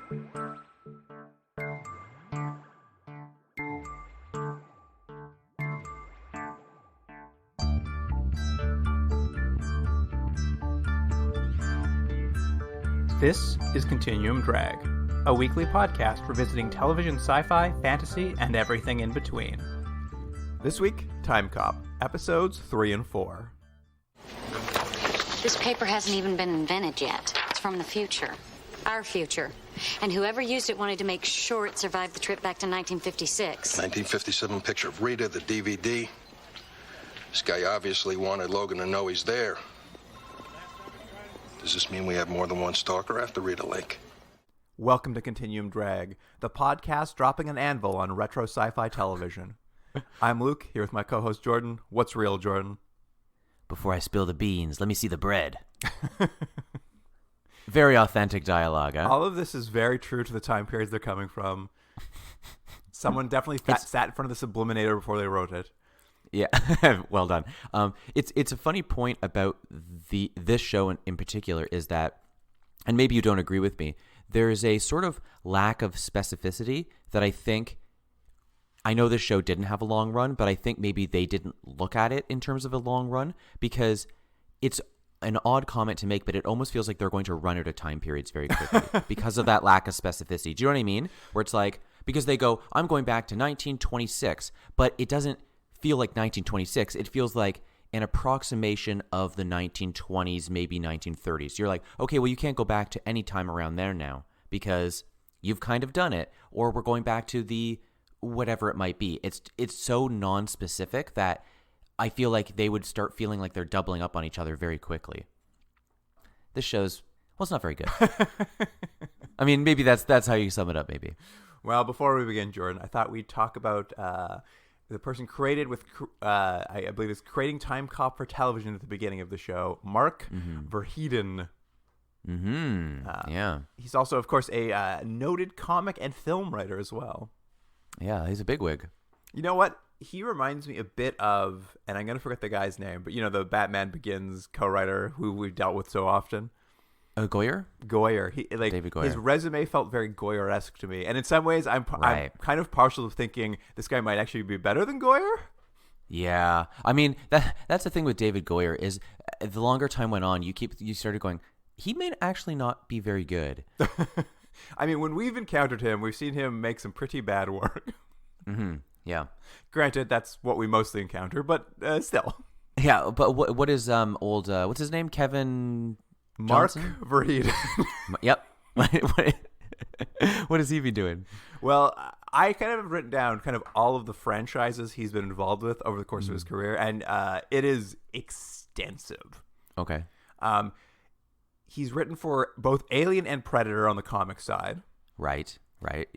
This is Continuum Drag, a weekly podcast revisiting television sci-fi, fantasy, and everything in between. This week, Timecop, episodes 3 and 4. This paper hasn't even been invented yet. It's from the future. Our future. And whoever used it wanted to make sure it survived the trip back to 1956. 1957 picture of Rita, the DVD. This guy obviously wanted Logan to know he's there. Does this mean we have more than one stalker after Rita Lake? Welcome to Continuum Drag, the podcast dropping an anvil on retro sci-fi television. I'm Luke, here with my co-host Jordan. What's real, Jordan? Before I spill the beans, let me see the bread. Very authentic dialogue, huh? All of this is very true to the time periods they're coming from. Someone definitely sat in front of the Subliminator before they wrote it. Yeah, well done. It's a funny point about this show in particular is that, and maybe you don't agree with me, there is a sort of lack of specificity that I know this show didn't have a long run, but I think maybe they didn't look at it in terms of a long run, because it's an odd comment to make, but it almost feels like they're going to run out of time periods very quickly because of that lack of specificity. Do you know what I mean? Where it's like, because they go, I'm going back to 1926, but it doesn't feel like 1926. It feels like an approximation of the 1920s, maybe 1930s. You're like, okay, well, you can't go back to any time around there now because you've kind of done it, or we're going back to the whatever it might be. It's so non-specific that I feel like they would start feeling like they're doubling up on each other very quickly. This show's, well, it's not very good. I mean, maybe that's how you sum it up, maybe. Well, before we begin, Jordan, I thought we'd talk about the person created with, I believe it's creating Timecop for television at the beginning of the show, Mark Verheiden. Yeah. He's also, of course, a noted comic and film writer as well. Yeah, he's a bigwig. You know what? He reminds me a bit of, and I'm going to forget the guy's name, but you know, the Batman Begins co-writer who we've dealt with so often. Goyer? Goyer. David Goyer. His resume felt very Goyer-esque to me. And in some ways, I'm kind of partial to thinking this guy might actually be better than Goyer. Yeah. I mean, that's the thing with David Goyer is the longer time went on, you started going, he may actually not be very good. I mean, when we've encountered him, we've seen him make some pretty bad work. Yeah. Granted, that's what we mostly encounter, but still. Yeah, but what is what's his name? Kevin Mark Johnson? Verheiden. Yep. What has he been doing? Well, I kind of have written down kind of all of the franchises he's been involved with over the course of his career, and it is extensive. Okay. He's written for both Alien and Predator on the comic side. Right.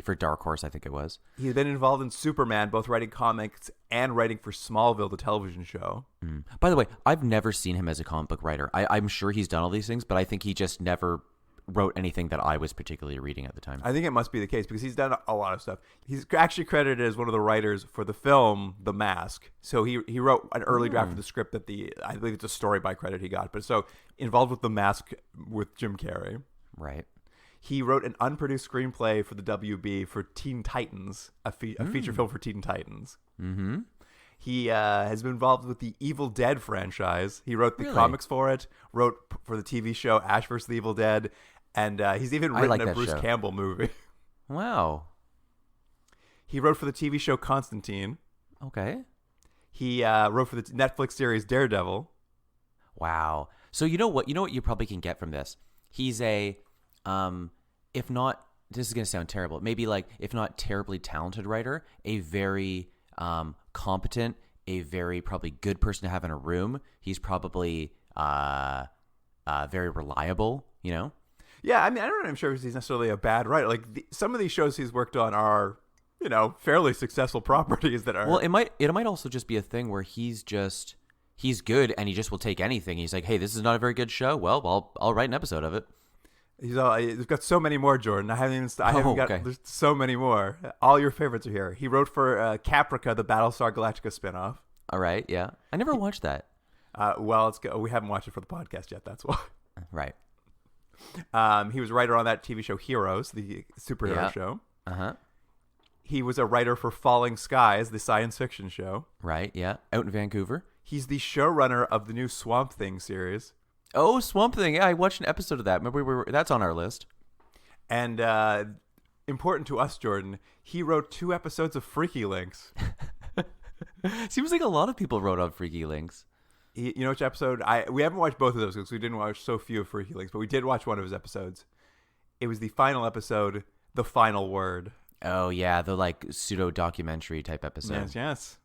For Dark Horse, I think it was. He's been involved in Superman, both writing comics and writing for Smallville, the television show. By the way, I've never seen him as a comic book writer. I'm sure he's done all these things, but I think he just never wrote anything that I was particularly reading at the time. I think it must be the case because he's done a lot of stuff. He's actually credited as one of the writers for the film The Mask. So he wrote an early draft of the script that I believe it's a story by credit he got. But so involved with The Mask with Jim Carrey. Right. He wrote an unproduced screenplay for the WB for Teen Titans, a feature film for Teen Titans. Mm-hmm. He has been involved with the Evil Dead franchise. He wrote the comics for it, wrote for the TV show Ash vs. the Evil Dead, and he's even written a Bruce Campbell movie. Wow. He wrote for the TV show Constantine. Okay. He wrote for the Netflix series Daredevil. Wow. So you know what you probably can get from this? He's a if not, this is going to sound terrible, maybe like, if not terribly talented writer, a very competent, a very probably good person to have in a room. He's probably very reliable, you know? Yeah, I mean, I'm sure he's necessarily a bad writer. Like, some of these shows he's worked on are, you know, fairly successful properties that are... Well, it might also just be a thing where he's good and he just will take anything. He's like, hey, this is not a very good show. Well, I'll write an episode of it. He's got so many more, Jordan. I haven't got. Okay. There's so many more. All your favorites are here. He wrote for Caprica, the Battlestar Galactica spinoff. All right, yeah. I never watched that. Well, we haven't watched it for the podcast yet. That's why. Right. He was a writer on that TV show Heroes, the superhero show. Uh-huh. He was a writer for Falling Skies, the science fiction show. Right, yeah. Out in Vancouver. He's the showrunner of the new Swamp Thing series. Oh, Swamp Thing. Yeah, I watched an episode of that. Remember, that's on our list. And important to us, Jordan, he wrote 2 episodes of Freaky Links. Seems like a lot of people wrote on Freaky Links. You know which episode? We haven't watched both of those because we didn't watch so few of Freaky Links, but we did watch one of his episodes. It was the final episode, The Final Word. Oh, yeah, the like pseudo-documentary type episode. Yes.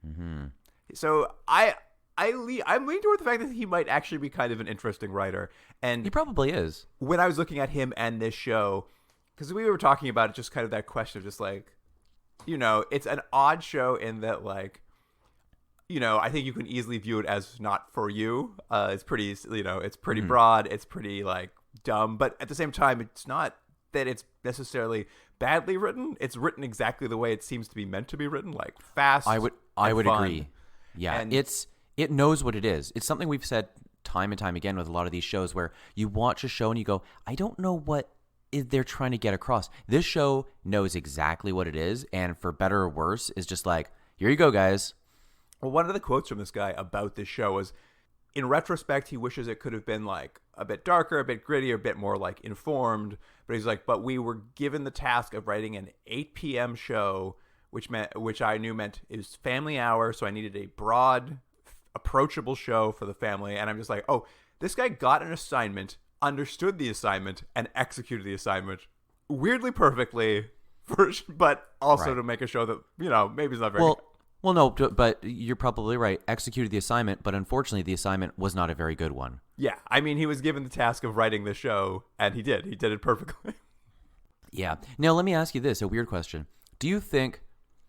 Mm-hmm. So I'm leaning toward the fact that he might actually be kind of an interesting writer. And He probably is. when I was looking at him and this show, because we were talking about it, just kind of that question of just like, it's an odd show in that like, I think you can easily view it as not for you. It's pretty, it's pretty broad. It's pretty like dumb, but at the same time, it's not that it's necessarily badly written. It's written exactly the way it seems to be meant to be written, like fast. I would fun. agree. Yeah, And it knows what it is. It's something we've said time and time again with a lot of these shows where you watch a show and you go, I don't know what they're trying to get across. This show knows exactly what it is, and for better or worse, is just like, here you go, guys. Well, one of the quotes from this guy about this show was, in retrospect, he wishes it could have been like a bit darker, a bit grittier, a bit more like informed. But he's like, but we were given the task of writing an 8 p.m. show, which I knew meant it was family hour. So I needed a broad, approachable show for the family. And I'm just like, oh, this guy got an assignment, understood the assignment, and executed the assignment weirdly perfectly, but also to make a show that, maybe is not very good. Well, no, but you're probably right. Executed the assignment, but unfortunately, the assignment was not a very good one. Yeah, I mean, he was given the task of writing the show, and he did. He did it perfectly. Yeah. Now, let me ask you this, a weird question. Do you think,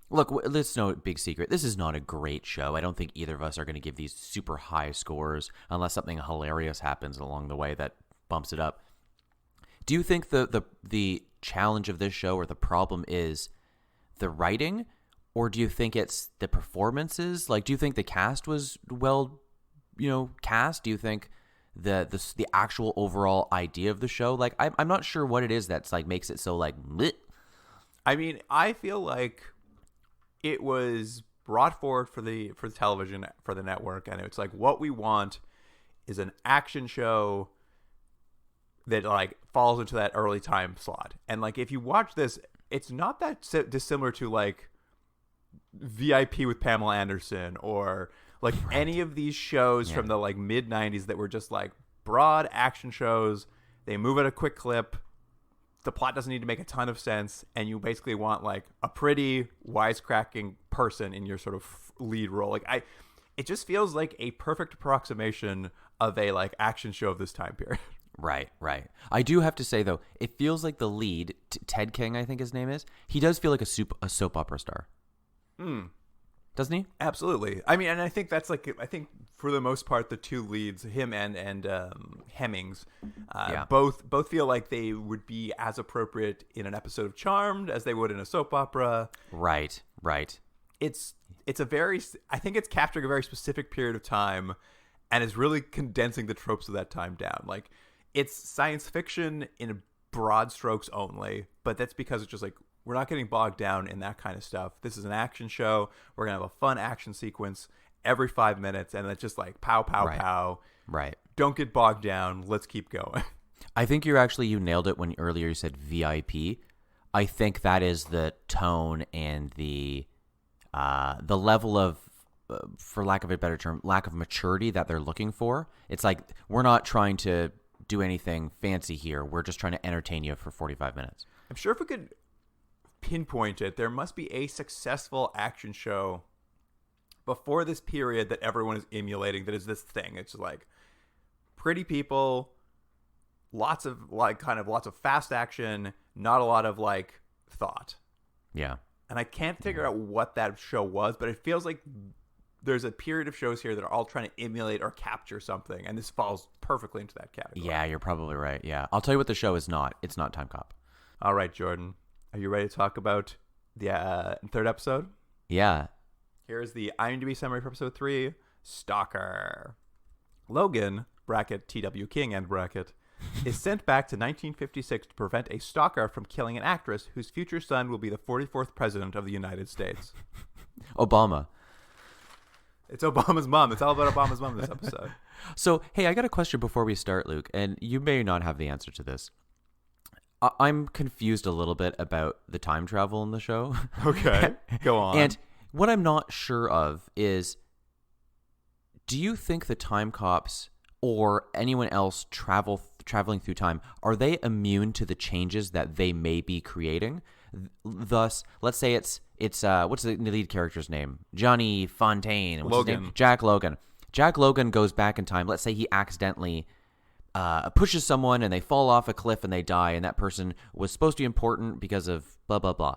look, let's know a big secret. This is not a great show. I don't think either of us are going to give these super high scores unless something hilarious happens along the way that bumps it up. Do you think the challenge of this show or the problem is the writing? Or do you think it's the performances? Like, do you think the cast was well, cast? Do you think the actual overall idea of the show? Like, I'm not sure what it is that's like makes it so like. Bleh. I mean, I feel like it was brought forward for the television, for the network, and it's like what we want is an action show that like falls into that early time slot. And like, if you watch this, it's not that dissimilar to like VIP with Pamela Anderson or like any of these shows from the like mid 90s that were just like broad action shows. They move at a quick clip. The plot doesn't need to make a ton of sense, and you basically want like a pretty wisecracking person in your sort of lead role. Like it just feels like a perfect approximation of a like action show of this time period. Right. I do have to say though, it feels like the lead, Ted King, I think his name is. He does feel like a soap opera star. Doesn't he? Absolutely. I mean, and I think that's like, I think for the most part, the two leads, him and Hemmings, both feel like they would be as appropriate in an episode of Charmed as they would in a soap opera. Right. It's a very, I think it's capturing a very specific period of time and is really condensing the tropes of that time down. Like, it's science fiction in broad strokes only, but that's because it's just like, we're not getting bogged down in that kind of stuff. This is an action show. We're going to have a fun action sequence every 5 minutes, and it's just like pow, pow, pow. Right. Don't get bogged down. Let's keep going. I think you nailed it when earlier you said VIP. I think that is the tone and the level of, for lack of a better term, lack of maturity that they're looking for. It's like, we're not trying to do anything fancy here. We're just trying to entertain you for 45 minutes. I'm sure if we could pinpoint it, there must be a successful action show before this period that everyone is emulating that is this thing. It's like pretty people, lots of fast action, not a lot of like thought. Yeah. And I can't figure out what that show was, but it feels like there's a period of shows here that are all trying to emulate or capture something, and this falls perfectly into that category. Yeah, you're probably right. Yeah. I'll tell you what the show is not. It's not Timecop. All right, Jordan. Are you ready to talk about the third episode? Yeah. Here's the IMDb summary for episode 3, Stalker. Logan, bracket T.W. King, end bracket, is sent back to 1956 to prevent a stalker from killing an actress whose future son will be the 44th president of the United States. Obama. It's Obama's mom. It's all about Obama's mom this episode. So, hey, I got a question before we start, Luke, and you may not have the answer to this. I'm confused a little bit about the time travel in the show. Okay, go on. And what I'm not sure of is, do you think the time cops or anyone else traveling through time, are they immune to the changes that they may be creating? Thus, let's say it's what's the lead character's name? Johnny Fontaine. What's Logan. His name? Jack Logan. Jack Logan goes back in time. Let's say he accidentally pushes someone and they fall off a cliff and they die, and that person was supposed to be important because of blah, blah, blah.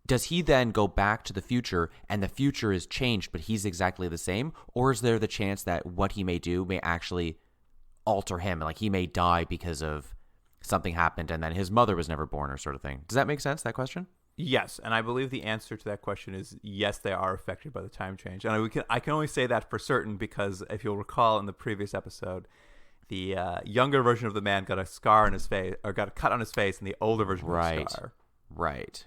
Does he then go back to the future and the future is changed, but he's exactly the same? Or is there the chance that what he may do may actually alter him? Like he may die because of something happened and then his mother was never born, or sort of thing. Does that make sense, that question? Yes, and I believe the answer to that question is yes, they are affected by the time change. And I can only say that for certain because if you'll recall in the previous episode, the younger version of the man got a scar on his face, or got a cut on his face, and the older version got a scar. Right.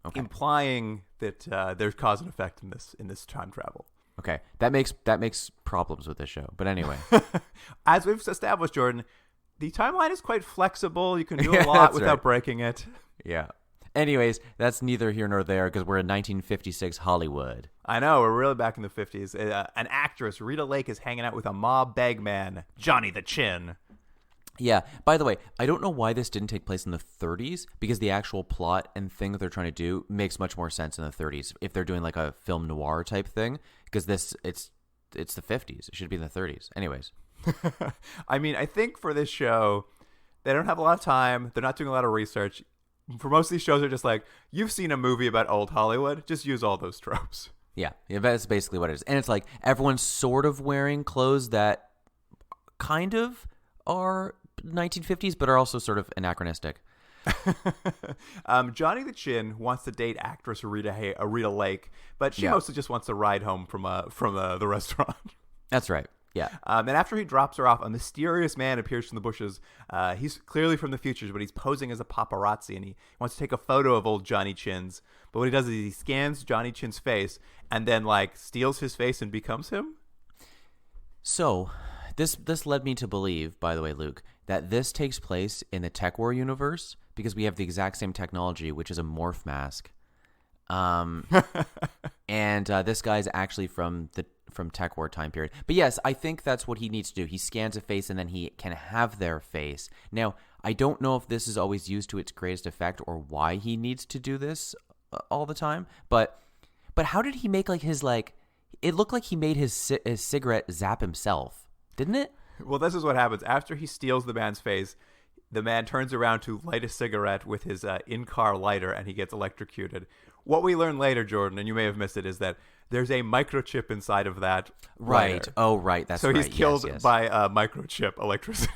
Okay. Implying that there's cause and effect in this time travel. Okay, that makes problems with this show. But anyway, as we've established, Jordan, the timeline is quite flexible. You can do a lot without breaking it. Yeah. Anyways, that's neither here nor there because we're in 1956 Hollywood. I know, we're really back in the 50s. An actress, Rita Lake, is hanging out with a mob bagman, Johnny the Chin. Yeah. By the way, I don't know why this didn't take place in the 30s because the actual plot and thing that they're trying to do makes much more sense in the 30s if they're doing like a film noir type thing, because it's the 50s. It should be in the 30s. Anyways. I mean, I think for this show, they don't have a lot of time. They're not doing a lot of research. For most of these shows, they're just like, you've seen a movie about old Hollywood. Just use all those tropes. Yeah, that's basically what it is. And it's like everyone's sort of wearing clothes that kind of are 1950s, but are also sort of anachronistic. Johnny the Chin wants to date actress Rita Lake, but she mostly just wants a ride home from the restaurant. That's right. Yeah. And after he drops her off, a mysterious man appears from the bushes. He's clearly from the future, but he's posing as a paparazzi, and he wants to take a photo of old Johnny Chin's. But what he does is he scans Johnny Chin's face and then steals his face and becomes him. So this led me to believe, by the way, Luke, that this takes place in the Tech War universe because we have the exact same technology, which is a morph mask. And this guy's actually from Tech War time period. But yes, I think that's what he needs to do. He scans a face and then he can have their face. Now, I don't know if this is always used to its greatest effect or why he needs to do this all the time. But how did he make it looked like he made his cigarette zap himself, didn't it? Well, this is what happens. After he steals the man's face, the man turns around to light a cigarette with his in-car lighter and he gets electrocuted. What we learn later, Jordan, and you may have missed it, is that there's a microchip inside of that Right. lighter. Oh, right. That's right. So he's killed yes. by a microchip electricity.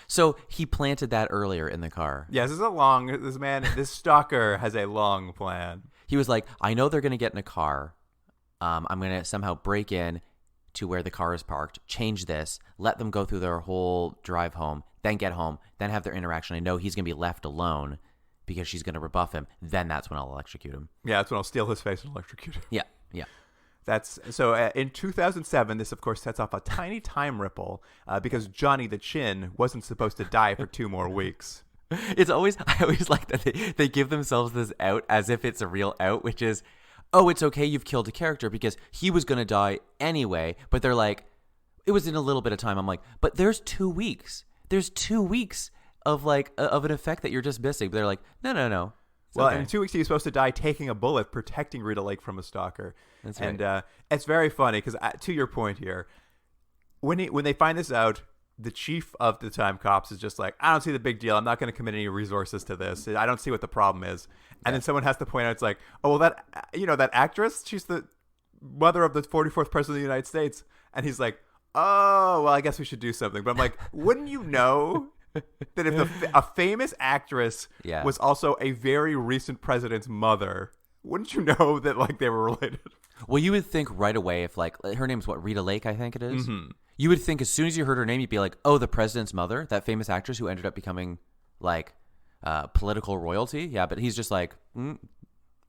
So he planted that earlier in the car. Yes, this stalker has a long plan. He was like, I know they're going to get in a car. I'm going to somehow break in to where the car is parked, change this, let them go through their whole drive home, then get home, then have their interaction. I know he's going to be left alone because she's going to rebuff him. Then that's when I'll electrocute him. Yeah, that's when I'll steal his face and electrocute him. Yeah. That's so. In 2007, this of course sets off a tiny time ripple because Johnny the Chin wasn't supposed to die for 2 more weeks. I always like that they give themselves this out as if it's a real out, which is, oh, it's okay, you've killed a character because he was going to die anyway. But they're like, it was in a little bit of time. I'm like, but there's 2 weeks. There's 2 weeks of an effect that you're just missing. But they're like, no. Well, okay. in 2 weeks, he was supposed to die taking a bullet, protecting Rita Lake from a stalker. That's right. And it's very funny because, to your point here, when they find this out, the chief of the time cops is just like, I don't see the big deal. I'm not going to commit any resources to this. I don't see what the problem is. And then someone has to point out, it's like, oh, well, that actress, she's the mother of the 44th president of the United States. And he's like, oh, well, I guess we should do something. But I'm like, wouldn't you know that if a famous actress was also a very recent president's mother, wouldn't you know that they were related? Well, you would think right away if her name's Rita Lake, I think it is. Mm-hmm. You would think as soon as you heard her name, you'd be like, oh, the president's mother, that famous actress who ended up becoming like political royalty. Yeah, but he's just like,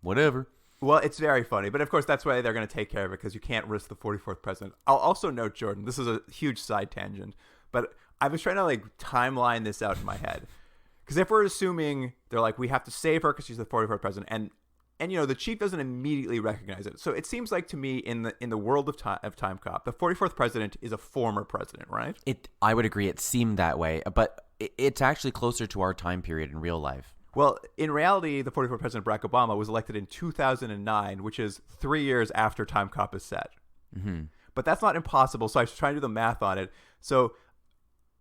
whatever. Well, it's very funny. But of course, that's why they're going to take care of it, because you can't risk the 44th president. I'll also note, Jordan, this is a huge side tangent, but I was trying to like timeline this out in my head. Because if we're assuming they're like, we have to save her because she's the 44th president, and you know, the chief doesn't immediately recognize it. So it seems like to me in the world of Timecop, the 44th president is a former president, right? I would agree. It seemed that way, but it's actually closer to our time period in real life. Well, in reality, the 44th president, Barack Obama, was elected in 2009, which is 3 years after Timecop is set. Mm-hmm. But that's not impossible. So I was trying to do the math on it. So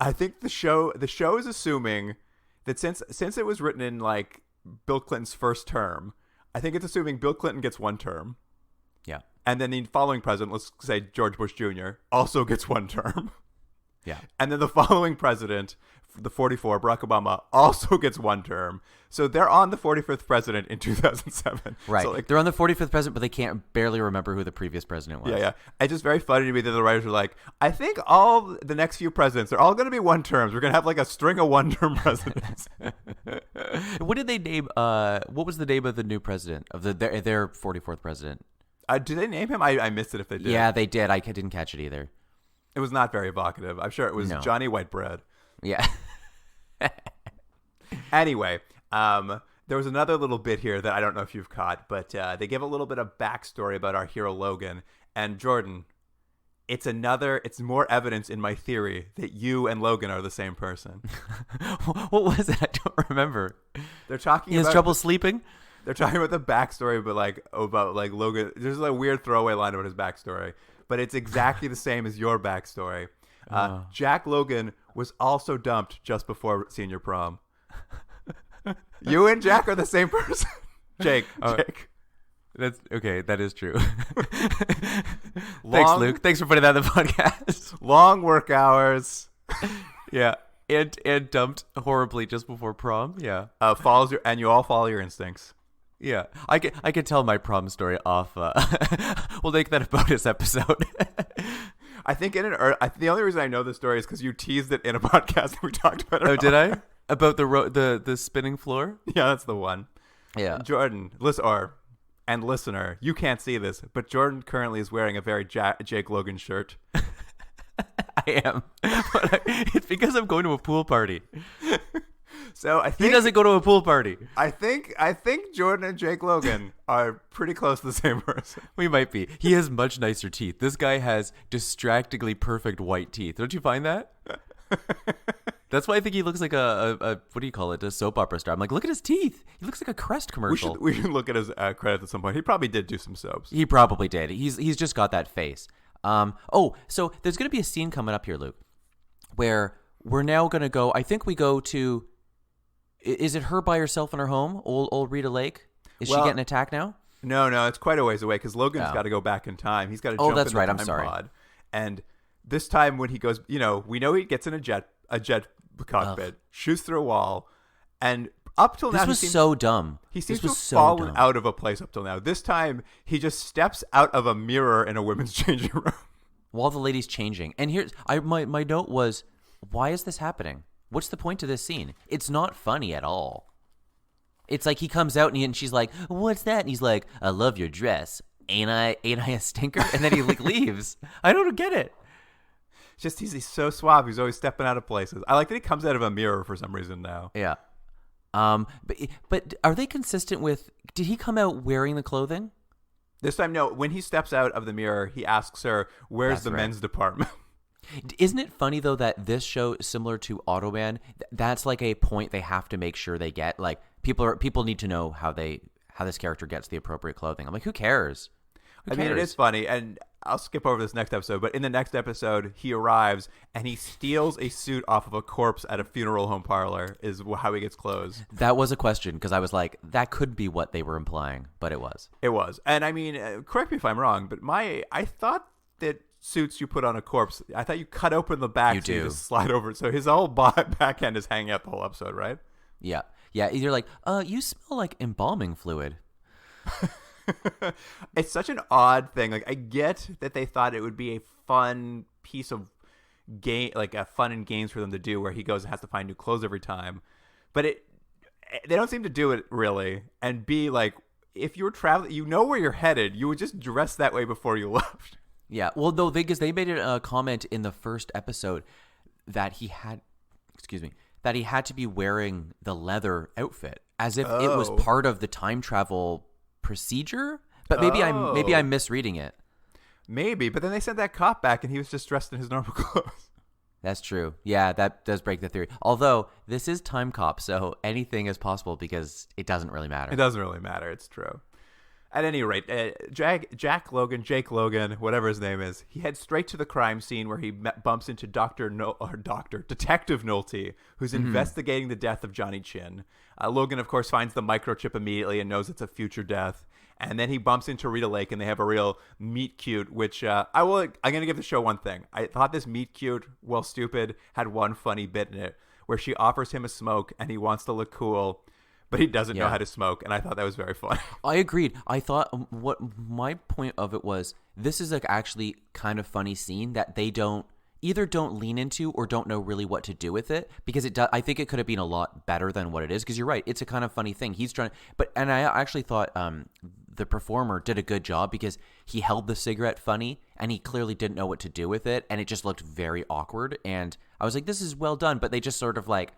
I think the show is assuming that since it was written in like Bill Clinton's first term, I think it's assuming Bill Clinton gets one term. Yeah. And then the following president, let's say George Bush Jr., also gets one term. Yeah. And then the following president, the 44, Barack Obama, also gets one term. So they're on the 45th president in 2007. Right. So like, they're on the 45th president, but they can't barely remember who the previous president was. Yeah. It's just very funny to me that the writers are like, I think all the next few presidents are all going to be one terms. We're going to have like a string of one-term presidents. What did they name? What was the name of the new president of their 44th president? Did they name him? I missed it if they did. Yeah, they did. I didn't catch it either. It was not very evocative. I'm sure it was Johnny Whitebread. Yeah. Anyway, there was another little bit here that I don't know if you've caught, but they give a little bit of backstory about our hero Logan. And Jordan, it's more evidence in my theory that you and Logan are the same person. What was it? I don't remember. They're talking He has trouble sleeping? They're talking about the backstory, but about Logan. There's a weird throwaway line about his backstory, but it's exactly the same as your backstory. Jack Logan was also dumped just before senior prom. You and Jack are the same person. Jake. That's okay. That is true. Thanks, Luke. Thanks for putting that in the podcast. Long work hours. Yeah. And dumped horribly just before prom. Yeah. And you all follow your instincts. Yeah. I could tell my prom story off. We'll make that a bonus episode. I think the only reason I know this story is because you teased it in a podcast and we talked about it. Oh, did I? About the spinning floor? Yeah, that's the one. Yeah. Jordan, and listener, you can't see this, but Jordan currently is wearing a very Jake Logan shirt. I am. But it's because I'm going to a pool party. So I think he doesn't go to a pool party. I think Jordan and Jake Logan are pretty close to the same person. We might be. He has much nicer teeth. This guy has distractingly perfect white teeth. Don't you find that? That's why I think he looks like a what do you call it? A soap opera star. I'm like, look at his teeth. He looks like a Crest commercial. We should look at his credits at some point. He probably did do some soaps. He probably did. He's just got that face. So there's going to be a scene coming up here, Luke, where we're now going to go. I think we go to. Is it her by herself in her home, old Rita Lake? Is she getting attacked now? No, it's quite a ways away because Logan's got to go back in time. He's got to jump in the time pod. And this time when he goes, we know he gets in a jet cockpit, shoots through a wall, and up till now this was so dumb. He seems to have fallen out of a place up till now. This time he just steps out of a mirror in a women's changing room while the lady's changing. And here's my note was, why is this happening? What's the point to this scene? It's not funny at all. It's like he comes out and she's like, "What's that?" And he's like, "I love your dress. Ain't I a stinker?" And then he like leaves. I don't get it. Just he's so suave. He's always stepping out of places. I like that he comes out of a mirror for some reason now. Yeah. But are they consistent with? Did he come out wearing the clothing? This time, no. When he steps out of the mirror, he asks her, "Where's the men's department?" Isn't it funny though that this show, similar to Automan, that's like a point they have to make sure they get. Like people need to know how this character gets the appropriate clothing. I'm like, who cares? I mean, it is funny, and I'll skip over this next episode, but in the next episode, he arrives, and he steals a suit off of a corpse at a funeral home parlor, is how he gets clothes. That was a question, because I was like, that could be what they were implying, but it was. It was. And I mean, correct me if I'm wrong, but I thought that suits you put on a corpse, I thought you cut open the back so you just slide over it. So his whole back end is hanging out the whole episode, right? Yeah. Yeah, you're like, you smell like embalming fluid. It's such an odd thing. Like, I get that they thought it would be a fun piece of fun and games for them to do, where he goes and has to find new clothes every time. But they don't seem to do it really. And B, like, if you were traveling, you know where you're headed, you would just dress that way before you left. Yeah, well, no, because they made a comment in the first episode that he had to be wearing the leather outfit as if it was part of the time travel procedure. But maybe I'm misreading it. Maybe, but then they sent that cop back and he was just dressed in his normal clothes. That's true. Yeah, that does break the theory. Although this is Timecop, so anything is possible because it doesn't really matter. It doesn't really matter. It's true. At any rate, Jake Logan, whatever his name is, he heads straight to the crime scene where he bumps into Detective Nolte, who's investigating the death of Johnny Chin. Logan, of course, finds the microchip immediately and knows it's a future death. And then he bumps into Rita Lake, and they have a real meet cute, which I'm going to give the show one thing. I thought this meet cute, well, stupid, had one funny bit in it where she offers him a smoke, and he wants to look cool, but he doesn't know how to smoke, and I thought that was very funny. I agreed. I thought what my point of it was, this is like actually kind of funny scene that they either don't lean into or don't know really what to do with it, because I think it could have been a lot better than what it is, because you're right, it's a kind of funny thing. He's trying, and I actually thought the performer did a good job because he held the cigarette funny and he clearly didn't know what to do with it, and it just looked very awkward, and I was like, this is well done, but they just sort of like,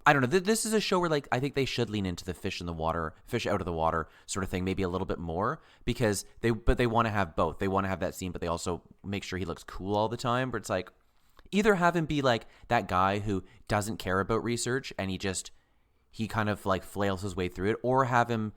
I don't know. This is a show where, like, I think they should lean into the fish out of the water sort of thing, maybe a little bit more, because they want to have both. They want to have that scene, but they also make sure he looks cool all the time. But it's like, either have him be like that guy who doesn't care about research and he kind of like flails his way through it, or have him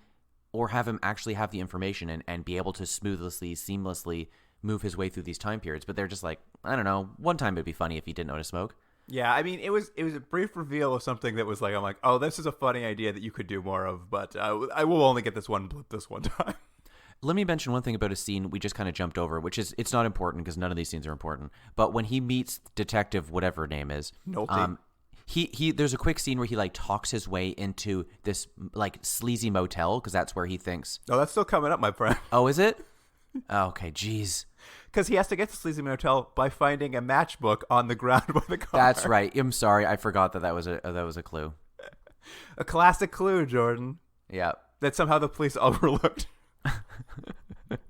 actually have the information and be able to seamlessly move his way through these time periods. But they're just like, I don't know. One time it'd be funny if he didn't know to smoke. Yeah, I mean, it was a brief reveal of something that was like, I'm like, oh, this is a funny idea that you could do more of, but I will only get this one blip this one time. Let me mention one thing about a scene we just kind of jumped over, which is, it's not important because none of these scenes are important, but when he meets Detective whatever her name is, Nolte. He there's a quick scene where he like talks his way into this like sleazy motel, because that's where he thinks. Oh, that's still coming up, my friend. Oh, is it? Oh, okay, jeez. Because he has to get to Sleazy Motel by finding a matchbook on the ground by the car. That's right. I'm sorry, I forgot that was a clue. A classic clue, Jordan. Yeah. That somehow the police overlooked.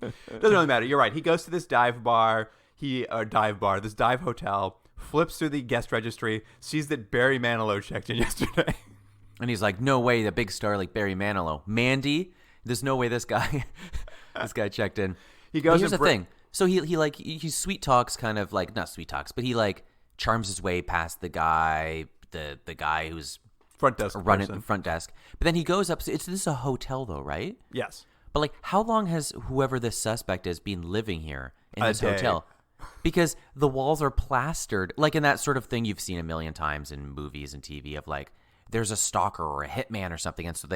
Doesn't really matter. You're right. He goes to this dive hotel, flips through the guest registry, sees that Barry Manilow checked in yesterday. And he's like, no way, the big star like Barry Manilow. Mandy? There's no way this guy checked in. He goes. But here's the thing. So he sweet talks, kind of like, not sweet talks, but he like charms his way past the guy who's front desk running the front desk. But then he goes up. This is a hotel though, right? Yes. But like, how long has whoever this suspect is been living here in this day. hotel? Because the walls are plastered, like in that sort of thing you've seen a million times in movies and TV of like, there's a stalker or a hitman or something, and so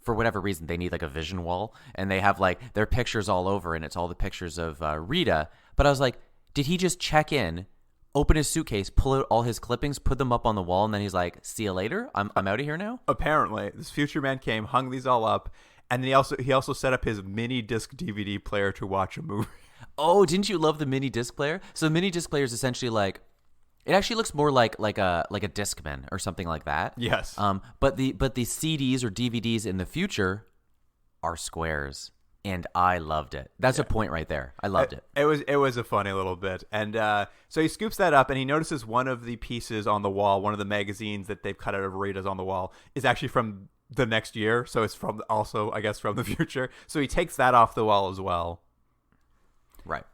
for whatever reason, they need like a vision wall, and they have like their pictures all over, and it's all the pictures of Rita. But I was like, did he just check in, open his suitcase, pull out all his clippings, put them up on the wall, and then he's like, see you later? I'm out of here now? Apparently. This future man came, hung these all up, and then he also set up his mini disc DVD player to watch a movie. Oh, didn't you love the mini disc player? So the mini disc player is essentially like, it actually looks more like a Discman or something like that. Yes. But the CDs or DVDs in the future are squares, and I loved it. That's a point right there. I loved it. It was a funny little bit, and so he scoops that up, and he notices one of the pieces on the wall, one of the magazines that they've cut out of Rita's on the wall, is actually from the next year. So it's from the future. So he takes that off the wall as well. Right.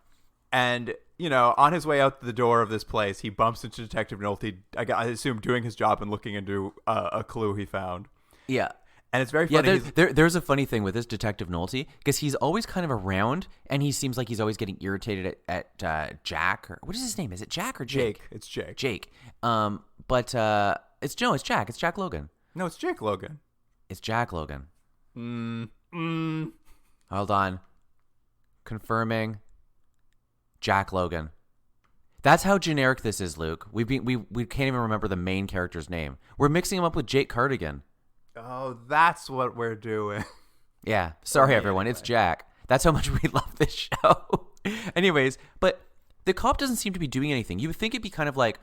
And, on his way out the door of this place, he bumps into Detective Nolte, I assume doing his job and looking into a clue he found. Yeah. And it's very funny. Yeah, there's a funny thing with this Detective Nolte, because he's always kind of around, and he seems like he's always getting irritated at Jack. Or what is his name? Is it Jack or Jake? Jake. It's Jake. Jake. But it's Jack. It's Jack Logan. No, it's Jake Logan. It's Jack Logan. Hold on. Confirming. Jack Logan. That's how generic this is, Luke. We can't even remember the main character's name. We're mixing him up with Jake Cardigan. Oh, that's what we're doing. Yeah. Sorry, everyone. It's Jack. That's how much we love this show. Anyways, but the cop doesn't seem to be doing anything. You would think it'd be kind of like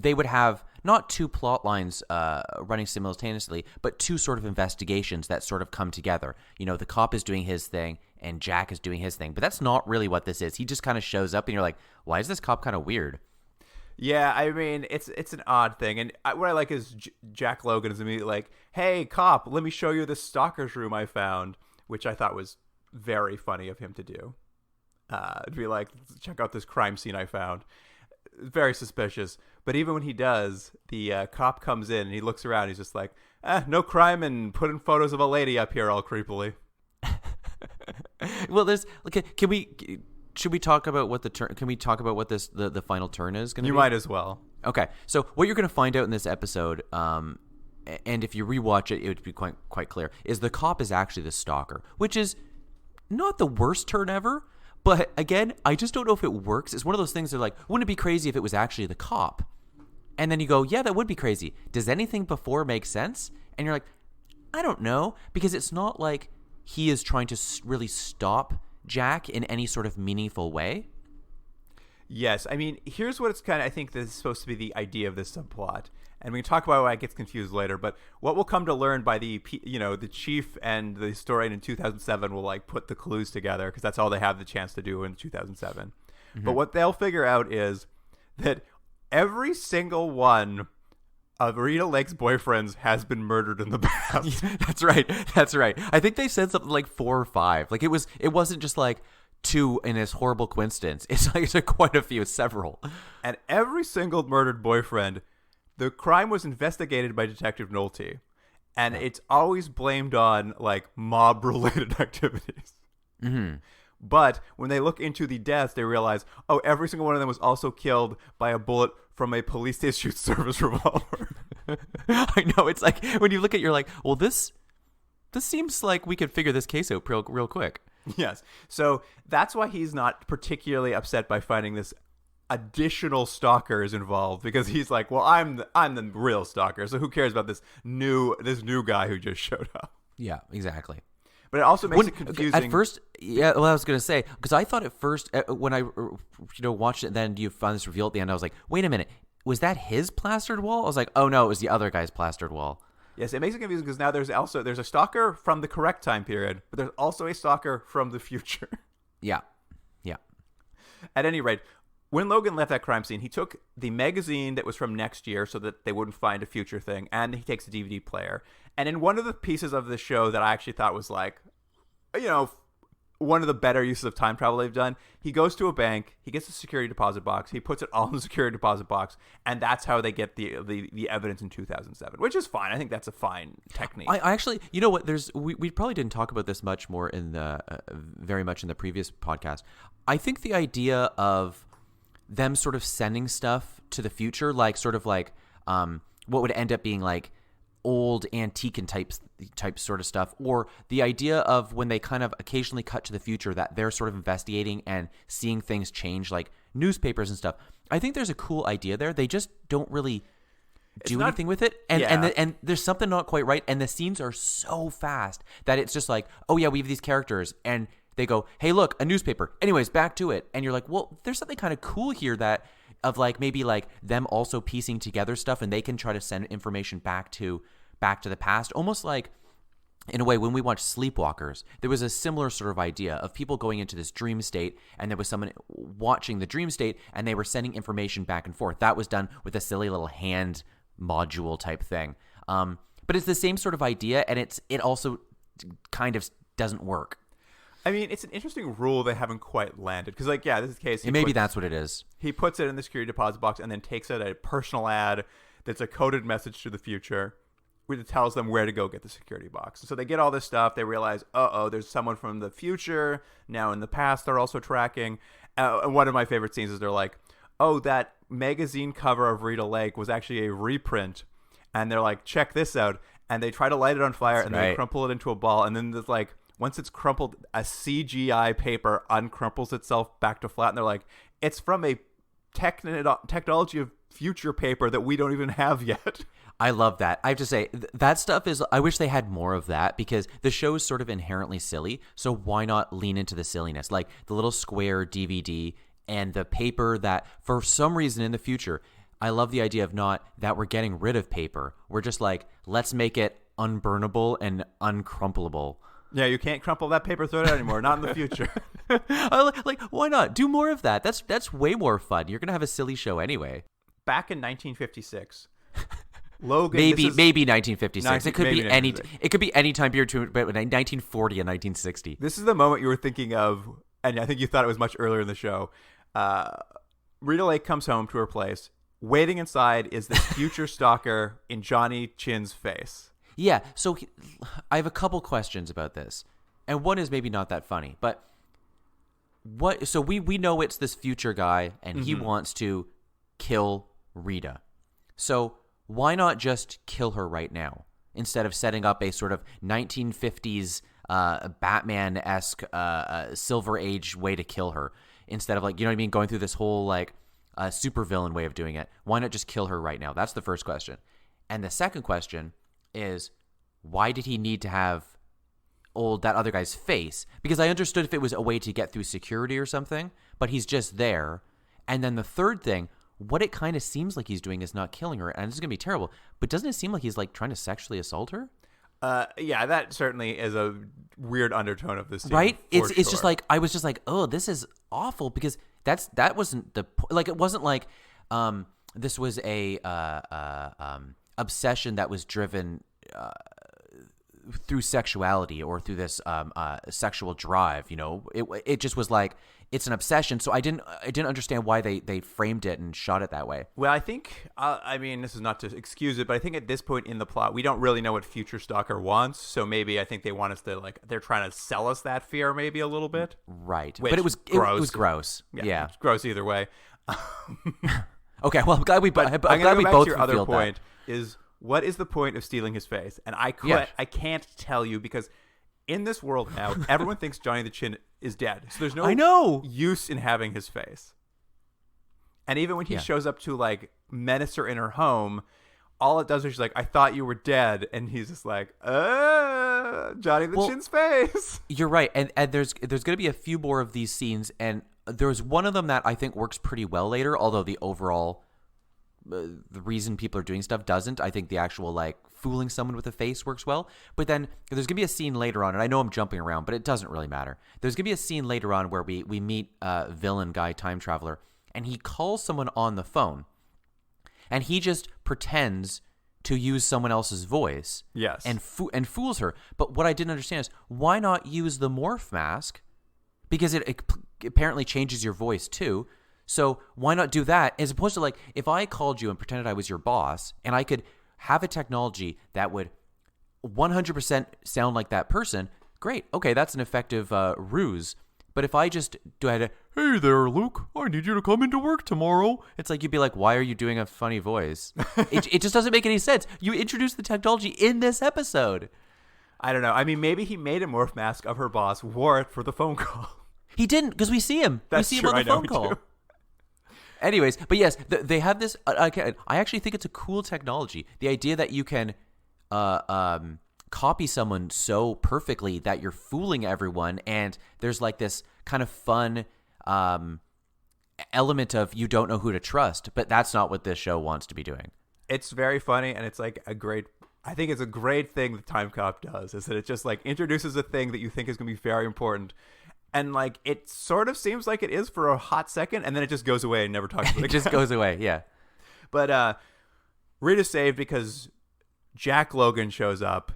they would have not two plot lines running simultaneously, but two sort of investigations that sort of come together. You know, the cop is doing his thing and Jack is doing his thing, but that's not really what this is. He just kind of shows up and you're like, why is this cop kind of weird? Yeah, I mean, it's an odd thing. And what I like is Jack Logan is immediately like, hey, cop, let me show you this stalker's room I found, which I thought was very funny of him to do. To be like, check out this crime scene I found. Very suspicious. But even when he does, the cop comes in and he looks around. He's just like, no crime and putting photos of a lady up here all creepily. Well, there's should we talk about what the turn? Can we talk about what the final turn is going to be? You might as well. Okay, so what you're going to find out in this episode, and if you rewatch it, it would be quite clear, is the cop is actually the stalker, which is not the worst turn ever. But again, I just don't know if it works. It's one of those things that are like, wouldn't it be crazy if it was actually the cop? And then you go, yeah, that would be crazy. Does anything before make sense? And you're like, I don't know, because it's not like he is trying to really stop Jack in any sort of meaningful way. Yes, I mean, here's what it's kind of, I think this is supposed to be the idea of this subplot. And we can talk about why it gets confused later, but what we'll come to learn by the chief and the historian in 2007 will like put the clues together, because that's all they have the chance to do in 2007. Mm-hmm. But what they'll figure out is that every single one of Rita Lake's boyfriends has been murdered in the past. That's right. I think they said something like 4 or 5. Like it wasn't just like 2 in this horrible coincidence. It's like quite a few, several. And every single murdered boyfriend, the crime was investigated by Detective Nolte, and it's always blamed on like mob-related activities. Mm-hmm. But when they look into the deaths, they realize, oh, every single one of them was also killed by a bullet from a police-issued service revolver. I know. It's like when you look at it, you're like, well, this seems like we could figure this case out real quick. Yes. So that's why he's not particularly upset by finding this additional stalkers involved, because he's like, well, I'm the real stalker, so who cares about this new guy who just showed up? Yeah, exactly. But it also makes it confusing. At first, yeah, well, I was going to say, because I thought at first, when I watched it, then you find this reveal at the end, I was like, wait a minute, was that his plastered wall? I was like, oh no, it was the other guy's plastered wall. Yes, it makes it confusing because now there's a stalker from the correct time period, but there's also a stalker from the future. Yeah. At any rate, when Logan left that crime scene, he took the magazine that was from next year so that they wouldn't find a future thing, and he takes a DVD player. And in one of the pieces of the show that I actually thought was like, one of the better uses of time travel they've done, he goes to a bank, he gets a security deposit box, he puts it all in the security deposit box, and that's how they get the evidence in 2007, which is fine. I think that's a fine technique. I actually, you know what? We probably didn't talk about this much more in the very much in the previous podcast. I think the idea of them sort of sending stuff to the future, like sort of like what would end up being like old antique and type sort of stuff, or the idea of when they kind of occasionally cut to the future that they're sort of investigating and seeing things change, like newspapers and stuff. I think there's a cool idea there. They just don't really do anything with it, and there's something not quite right, and the scenes are so fast that it's just like, oh yeah, we have these characters, and they go, hey, look, a newspaper. Anyways, back to it. And you're like, well, there's something kind of cool here that of like maybe like them also piecing together stuff, and they can try to send information back to the past. Almost like, in a way, when we watched Sleepwalkers, there was a similar sort of idea of people going into this dream state, and there was someone watching the dream state, and they were sending information back and forth. That was done with a silly little hand module type thing. But it's the same sort of idea, and it also kind of doesn't work. I mean, it's an interesting rule they haven't quite landed. Because, like, yeah, this is the case. Maybe that's what it is. He puts it in the security deposit box and then takes out a personal ad that's a coded message to the future, which tells them where to go get the security box. So they get all this stuff. They realize, there's someone from the future. Now in the past, they're also tracking. One of my favorite scenes is they're like, oh, that magazine cover of Rita Lake was actually a reprint. And they're like, check this out. And they try to light it on fire, and they crumple it into a ball. And then there's like, once it's crumpled, a CGI paper uncrumples itself back to flat, and they're like, it's from a technology of future paper that we don't even have yet. I love that. I have to say, that stuff is, I wish they had more of that, because the show is sort of inherently silly, so why not lean into the silliness? Like the little square DVD and the paper that for some reason in the future, I love the idea of not that we're getting rid of paper. We're just like, let's make it unburnable and uncrumpleable. Yeah, you can't crumple that paper, throw it out anymore. Not in the future. Like, why not? Do more of that. That's way more fun. You're going to have a silly show anyway. Back in 1956, Logan... Maybe 1956. It could be any. 1956. It could be any time period between 1940 and 1960. This is the moment you were thinking of, and I think you thought it was much earlier in the show. Rita Lake comes home to her place. Waiting inside is this future stalker in Johnny Chin's face. Yeah, so I have a couple questions about this. And one is maybe not that funny, but what so we know it's this future guy and he wants to kill Rita. So why not just kill her right now instead of setting up a sort of 1950s Batman-esque Silver Age way to kill her instead of, like, you know what I mean, going through this whole like supervillain way of doing it. Why not just kill her right now? That's the first question. And the second question is, why did he need to have that other guy's face? Because I understood if it was a way to get through security or something, but he's just there. And then the third thing, what it kind of seems like he's doing is not killing her, and this is going to be terrible, but doesn't it seem like he's like trying to sexually assault her? Yeah, that certainly is a weird undertone of this scene. Right? It's sure. just like, I was just like, oh, this is awful, because that wasn't the like, it wasn't like this was a obsession that was driven through sexuality or through this sexual drive. You know, it just was like, it's an obsession. So I didn't understand why they framed it and shot it that way. Well, I think, I mean, this is not to excuse it, but I think at this point in the plot, we don't really know what Future Stalker wants. So maybe I think they want us to, like, they're trying to sell us that fear maybe a little bit. Right. But it was gross. It was gross. Yeah. It's gross either way. Okay, well, I'm glad we both I'm going to go back to your other fulfilled point that. is, what is the point of stealing his face? And I can't tell you, because in this world now, everyone thinks Johnny the Chin is dead. So there's no use in having his face. And even when he shows up to, like, menace her in her home, all it does is she's like, I thought you were dead. And he's just like, Johnny the Chin's face. You're right. And there's going to be a few more of these scenes. And there's one of them that I think works pretty well later, although the overall the reason people are doing stuff doesn't. I think the actual, like, fooling someone with a face works well. But then there's going to be a scene later on, and I know I'm jumping around, but it doesn't really matter. There's going to be a scene later on where we meet villain guy time traveler, and he calls someone on the phone, and he just pretends to use someone else's voice. Yes. And fools her. But what I didn't understand is, why not use the morph mask? Because it apparently changes your voice too. So why not do that as opposed to, like, if I called you and pretended I was your boss and I could have a technology that would 100% sound like that person, great. Okay, that's an effective ruse. But if I just hey there, Luke, I need you to come into work tomorrow. It's like, you'd be like, why are you doing a funny voice? it just doesn't make any sense. You introduced the technology in this episode. I don't know. I mean, maybe he made a morph mask of her boss, wore it for the phone call. He didn't, because we see him. That's we see true. him on the phone call. Do. Anyways, but yes, they have this. I actually think it's a cool technology. The idea that you can copy someone so perfectly that you're fooling everyone, and there's like this kind of fun element of you don't know who to trust. But that's not what this show wants to be doing. It's very funny, and it's like I think it's a great thing that Timecop does, is that it just, like, introduces a thing that you think is going to be very important. And, like, it sort of seems like it is for a hot second, and then it just goes away and never talks about it again. It just goes away, yeah. But Rita's saved because Jack Logan shows up,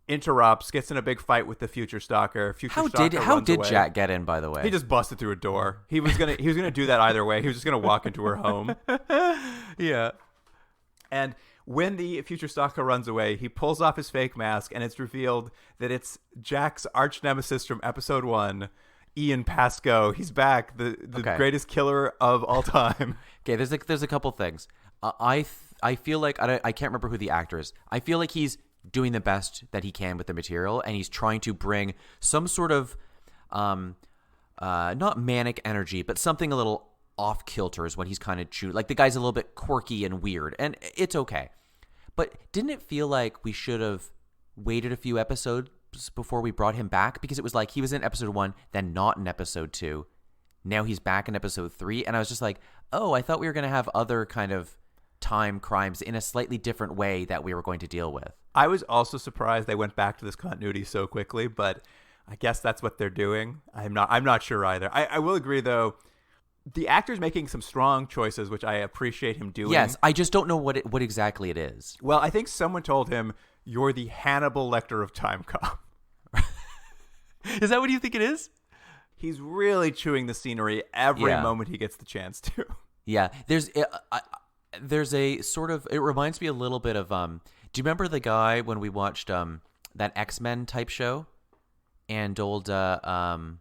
interrupts, gets in a big fight with the Future Stalker. How did Jack get in, by the way? He just busted through a door. He was gonna do that either way. He was just gonna walk into her home. Yeah. And when the Future Stalker runs away, he pulls off his fake mask, and it's revealed that it's Jack's arch nemesis from episode 1, Ian Pascoe. He's back, the greatest killer of all time. Okay, there's a couple things. I feel like I can't remember who the actor is. I feel like he's doing the best that he can with the material, and he's trying to bring some sort of not manic energy, but something a little off kilter is what he's kind of chewing. Like, the guy's a little bit quirky and weird, and it's okay. But didn't it feel like we should have waited a few episodes before we brought him back? Because it was like he was in episode 1, then not in episode 2, Now he's back in episode 3. And I was just like, oh, I thought we were going to have other kind of time crimes in a slightly different way that we were going to deal with. I was also surprised they went back to this continuity so quickly, but I guess that's what they're doing. I'm not sure either. I will agree, though. The actor's making some strong choices, which I appreciate him doing. Yes, I just don't know what exactly it is. Well, I think someone told him, you're the Hannibal Lecter of Timecop. Is that what you think it is? He's really chewing the scenery every moment he gets the chance to. Yeah, there's a sort of, it reminds me a little bit of, do you remember the guy when we watched that X-Men type show? And old, remember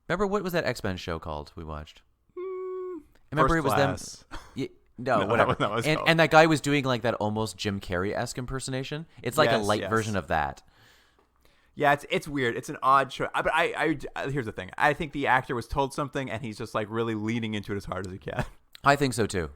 what was that X-Men show called we watched? I remember it was Class. them. No, whatever. That was and that guy was doing like that almost Jim Carrey-esque impersonation. It's like a light version of that. Yeah, it's weird. It's an odd show. But I here's the thing. I think the actor was told something, and he's just like really leaning into it as hard as he can. I think so too.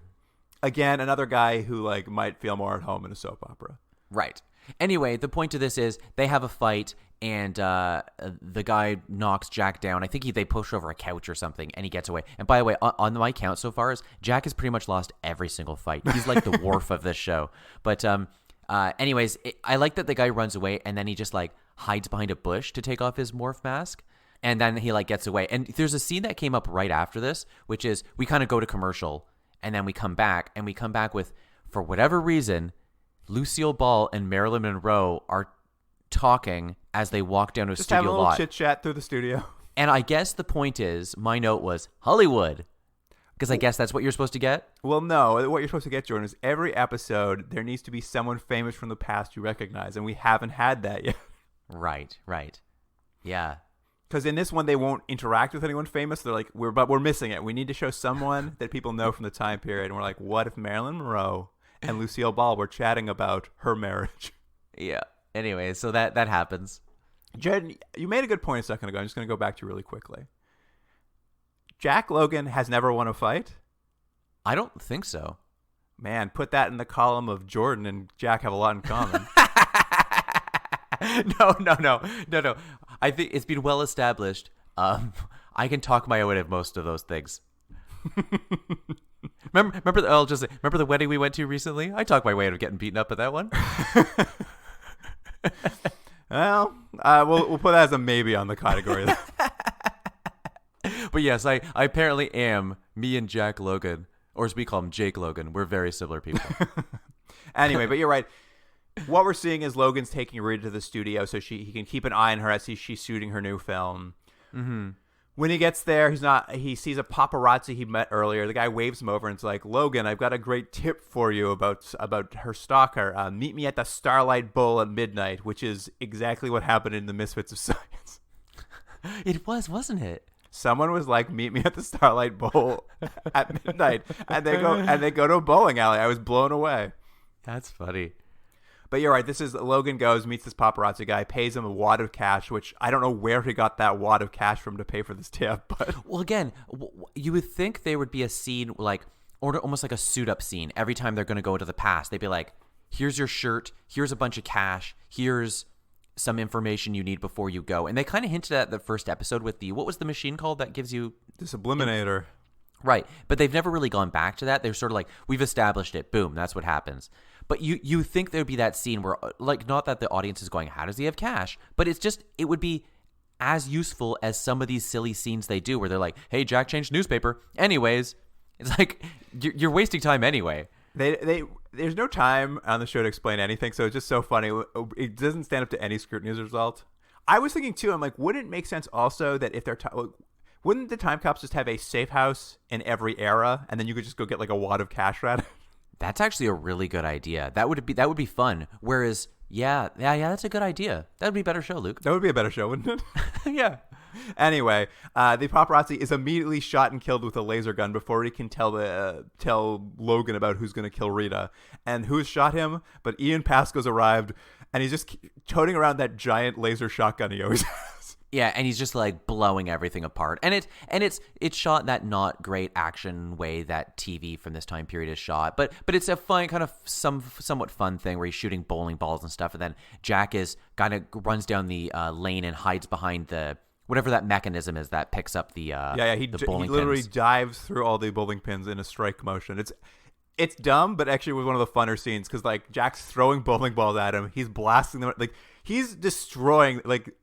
Again, another guy who like might feel more at home in a soap opera. Right. Anyway, the point to this is they have a fight, and the guy knocks Jack down. I think they push over a couch or something, and he gets away. And by the way, on my count so far, is Jack has pretty much lost every single fight. He's like the Worf of this show. But anyways, I like that the guy runs away, and then he just like hides behind a bush to take off his morph mask, and then he like gets away. And there's a scene that came up right after this, which is we kind of go to commercial, and then we come back, with, for whatever reason, Lucille Ball and Marilyn Monroe are talking as they walk down to a Just studio have a little lot. chit chat through the studio. And I guess the point is, my note was Hollywood, because I guess that's what you're supposed to get. Well, no. What you're supposed to get, Jordan, is every episode there needs to be someone famous from the past you recognize, and we haven't had that yet. Right. Yeah. Because in this one, they won't interact with anyone famous. They're like, we're missing it. We need to show someone that people know from the time period. And we're like, what if Marilyn Monroe and Lucille Ball were chatting about her marriage? Yeah. Anyway, so that happens. Jen, you made a good point a second ago. I'm just going to go back to you really quickly. Jack Logan has never won a fight? I don't think so. Man, put that in the column of Jordan and Jack have a lot in common. No. I think it's been well established. I can talk my way out of most of those things. Remember the wedding we went to recently? I talked my way out of getting beaten up at that one. Well, we'll put that as a maybe on the category. But yes, I apparently am. Me and Jack Logan, or as we call him, Jake Logan. We're very similar people. Anyway, but you're right. What we're seeing is Logan's taking Rita to the studio so he can keep an eye on her as she's shooting her new film. Mm-hmm. When he gets there, he sees a paparazzi he met earlier. The guy waves him over and is like, Logan, I've got a great tip for you about her stalker. Meet me at the Starlight Bowl at midnight, which is exactly what happened in the Misfits of Science. It was, wasn't it? Someone was like, meet me at the Starlight Bowl at midnight. And they go to a bowling alley. I was blown away. That's funny. But you're right. This is Logan goes, meets this paparazzi guy, pays him a wad of cash, which I don't know where he got that wad of cash from to pay for this tip. But well, again, you would think there would be a scene like, or almost like a suit up scene every time they're going to go to the past. They'd be like, here's your shirt, here's a bunch of cash, here's some information you need before you go. And they kind of hinted at the first episode with what was the machine called that gives you the Subliminator. Right. But they've never really gone back to that. They're sort of like, we've established it. Boom. That's what happens. But you think there would be that scene where, like, not that the audience is going, how does he have cash? But it's just, it would be as useful as some of these silly scenes they do where they're like, hey, Jack changed newspaper. Anyways, it's like, you're wasting time anyway. There's no time on the show to explain anything, so it's just so funny. It doesn't stand up to any scrutiny as a result. I was thinking, too, I'm like, wouldn't it make sense also that if they're wouldn't the time cops just have a safe house in every era, and then you could just go get like a wad of cash at it? That's actually a really good idea. That would be fun. Whereas, yeah, that's a good idea. That would be a better show, Luke. That would be a better show, wouldn't it? Yeah. Anyway, the paparazzi is immediately shot and killed with a laser gun before he can tell Logan about who's going to kill Rita. And who's shot him? But Ian Pasco's arrived, and he's just toting around that giant laser shotgun he always has. Yeah, and he's just like blowing everything apart. And it's shot in that not great action way that TV from this time period is shot. But it's a fun kind of somewhat fun thing where he's shooting bowling balls and stuff, and then Jack is kind of runs down the lane and hides behind whatever that mechanism is that picks up the He bowling literally pins. dives through all the bowling pins in a strike motion. It's dumb, but actually it was one of the funner scenes because like Jack's throwing bowling balls at him, he's blasting them, like he's destroying. Like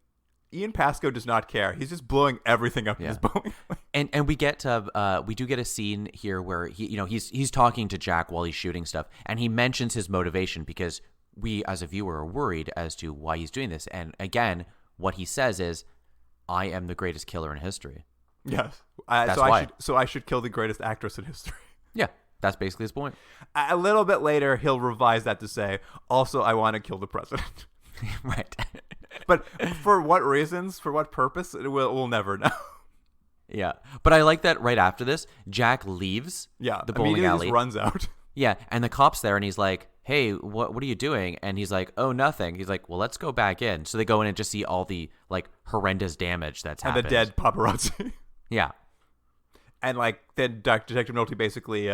Ian Pasco does not care. He's just blowing everything up in his bowling. And we do get a scene here where he's talking to Jack while he's shooting stuff, and he mentions his motivation because we as a viewer are worried as to why he's doing this. And again, what he says is, "I am the greatest killer in history." Yes, That's why. I should kill the greatest actress in history. Yeah, that's basically his point. A little bit later, he'll revise that to say, "Also, I want to kill the president." Right. But for what reasons? For what purpose? We'll never know. Yeah, but I like that right after this, Jack leaves the bowling alley. Just runs out. Yeah, and the cop's there, and he's like, "Hey, what are you doing?" And he's like, "Oh, nothing." He's like, "Well, let's go back in." So they go in and just see all the like horrendous damage that's happened. And the dead paparazzi. Yeah. And like then Detective Nolte basically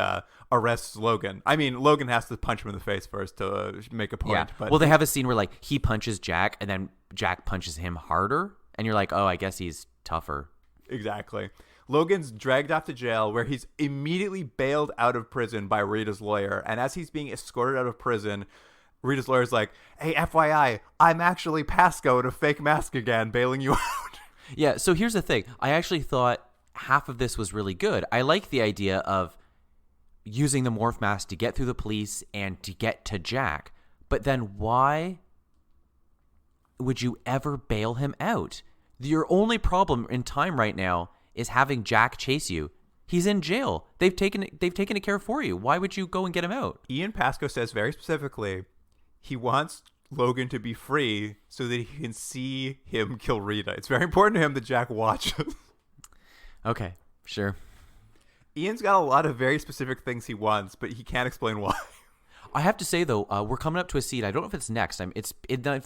arrests Logan. I mean, Logan has to punch him in the face first to make a point. Yeah. But well, they have a scene where like he punches Jack, and then Jack punches him harder, and you're like, "Oh, I guess he's tougher." Exactly. Logan's dragged off to jail where he's immediately bailed out of prison by Rita's lawyer. And as he's being escorted out of prison, Rita's lawyer's like, "Hey, FYI, I'm actually Pasco in a fake mask again, bailing you out." Yeah, so here's the thing. I actually thought half of this was really good. I like the idea of using the morph mask to get through the police and to get to Jack. But then why would you ever bail him out? Your only problem in time right now is having Jack chase you. He's in jail. They've taken it care of for you. Why would you go and get him out? Ian Pasco says very specifically he wants Logan to be free so that he can see him kill Rita. It's very important to him that Jack watches. Okay, sure. Ian's got a lot of very specific things he wants, but he can't explain why. I have to say, though, we're coming up to a scene. I don't know if it's next. It's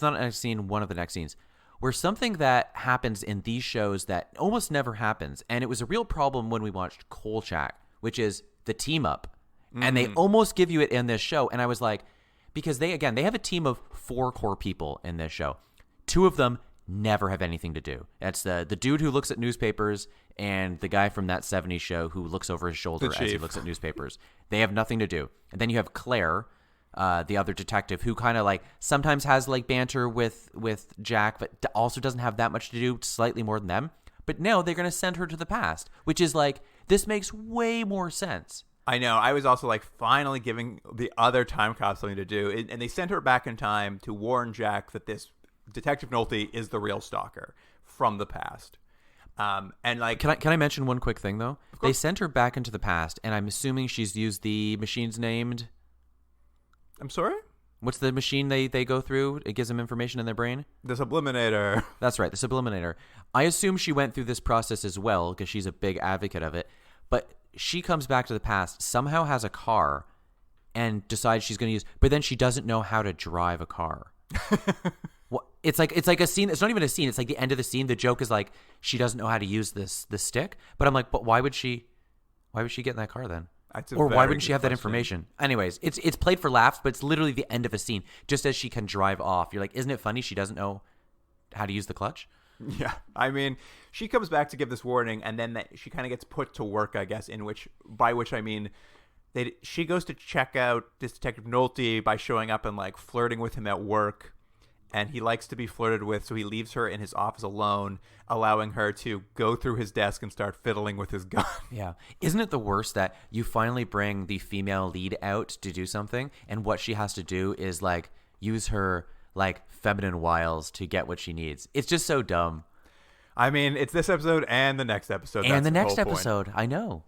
not a scene, one of the next scenes, where something that happens in these shows that almost never happens, and it was a real problem when we watched Kolchak, which is the team up. And they almost give you it in this show. And I was like, because they have a team of 4 core people in this show. 2 of them never have anything to do. That's the dude who looks at newspapers and the guy from that 70s show who looks over his shoulder as he looks at newspapers. They have nothing to do. And then you have Claire, the other detective, who kind of like sometimes has like banter with Jack, but also doesn't have that much to do, slightly more than them. But now they're going to send her to the past, which is like, this makes way more sense. I know. I was also like finally giving the other time cop something to do. And they sent her back in time to warn Jack that this Detective Nolte is the real stalker from the past. And like, can I mention one quick thing though? They sent her back into the past, and I'm assuming she's used the machines named. I'm sorry? What's the machine they go through? It gives them information in their brain? The Subliminator. That's right, the Subliminator. I assume she went through this process as well because she's a big advocate of it. But she comes back to the past, somehow has a car, and decides she's going to use. But then she doesn't know how to drive a car. It's like a scene. It's not even a scene. It's like the end of the scene. The joke is like she doesn't know how to use the stick. But I'm like, but why would she get in that car then? Or why wouldn't she have that information? Anyways, it's played for laughs, but it's literally the end of a scene. Just as she can drive off, you're like, isn't it funny? She doesn't know how to use the clutch. Yeah, I mean, she comes back to give this warning, and then she kind of gets put to work, I guess. By which I mean, she goes to check out this Detective Nolte by showing up and like flirting with him at work. And he likes to be flirted with, so he leaves her in his office alone, allowing her to go through his desk and start fiddling with his gun. Yeah. Isn't it the worst that you finally bring the female lead out to do something, and what she has to do is like use her like feminine wiles to get what she needs? It's just so dumb. I mean, it's this episode and the next episode. And the next whole point. episode, I know.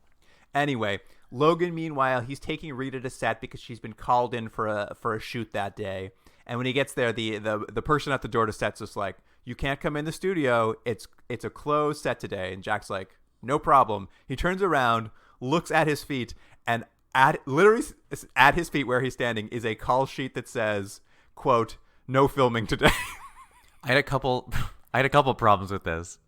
Anyway, Logan, meanwhile, he's taking Rita to set because she's been called in for a shoot that day. And when he gets there, the person at the door to set's just like, "You can't come in the studio. It's a closed set today." And Jack's like, "No problem." He turns around, looks at his feet, and literally at his feet where he's standing is a call sheet that says, quote, "No filming today." I had a couple problems with this.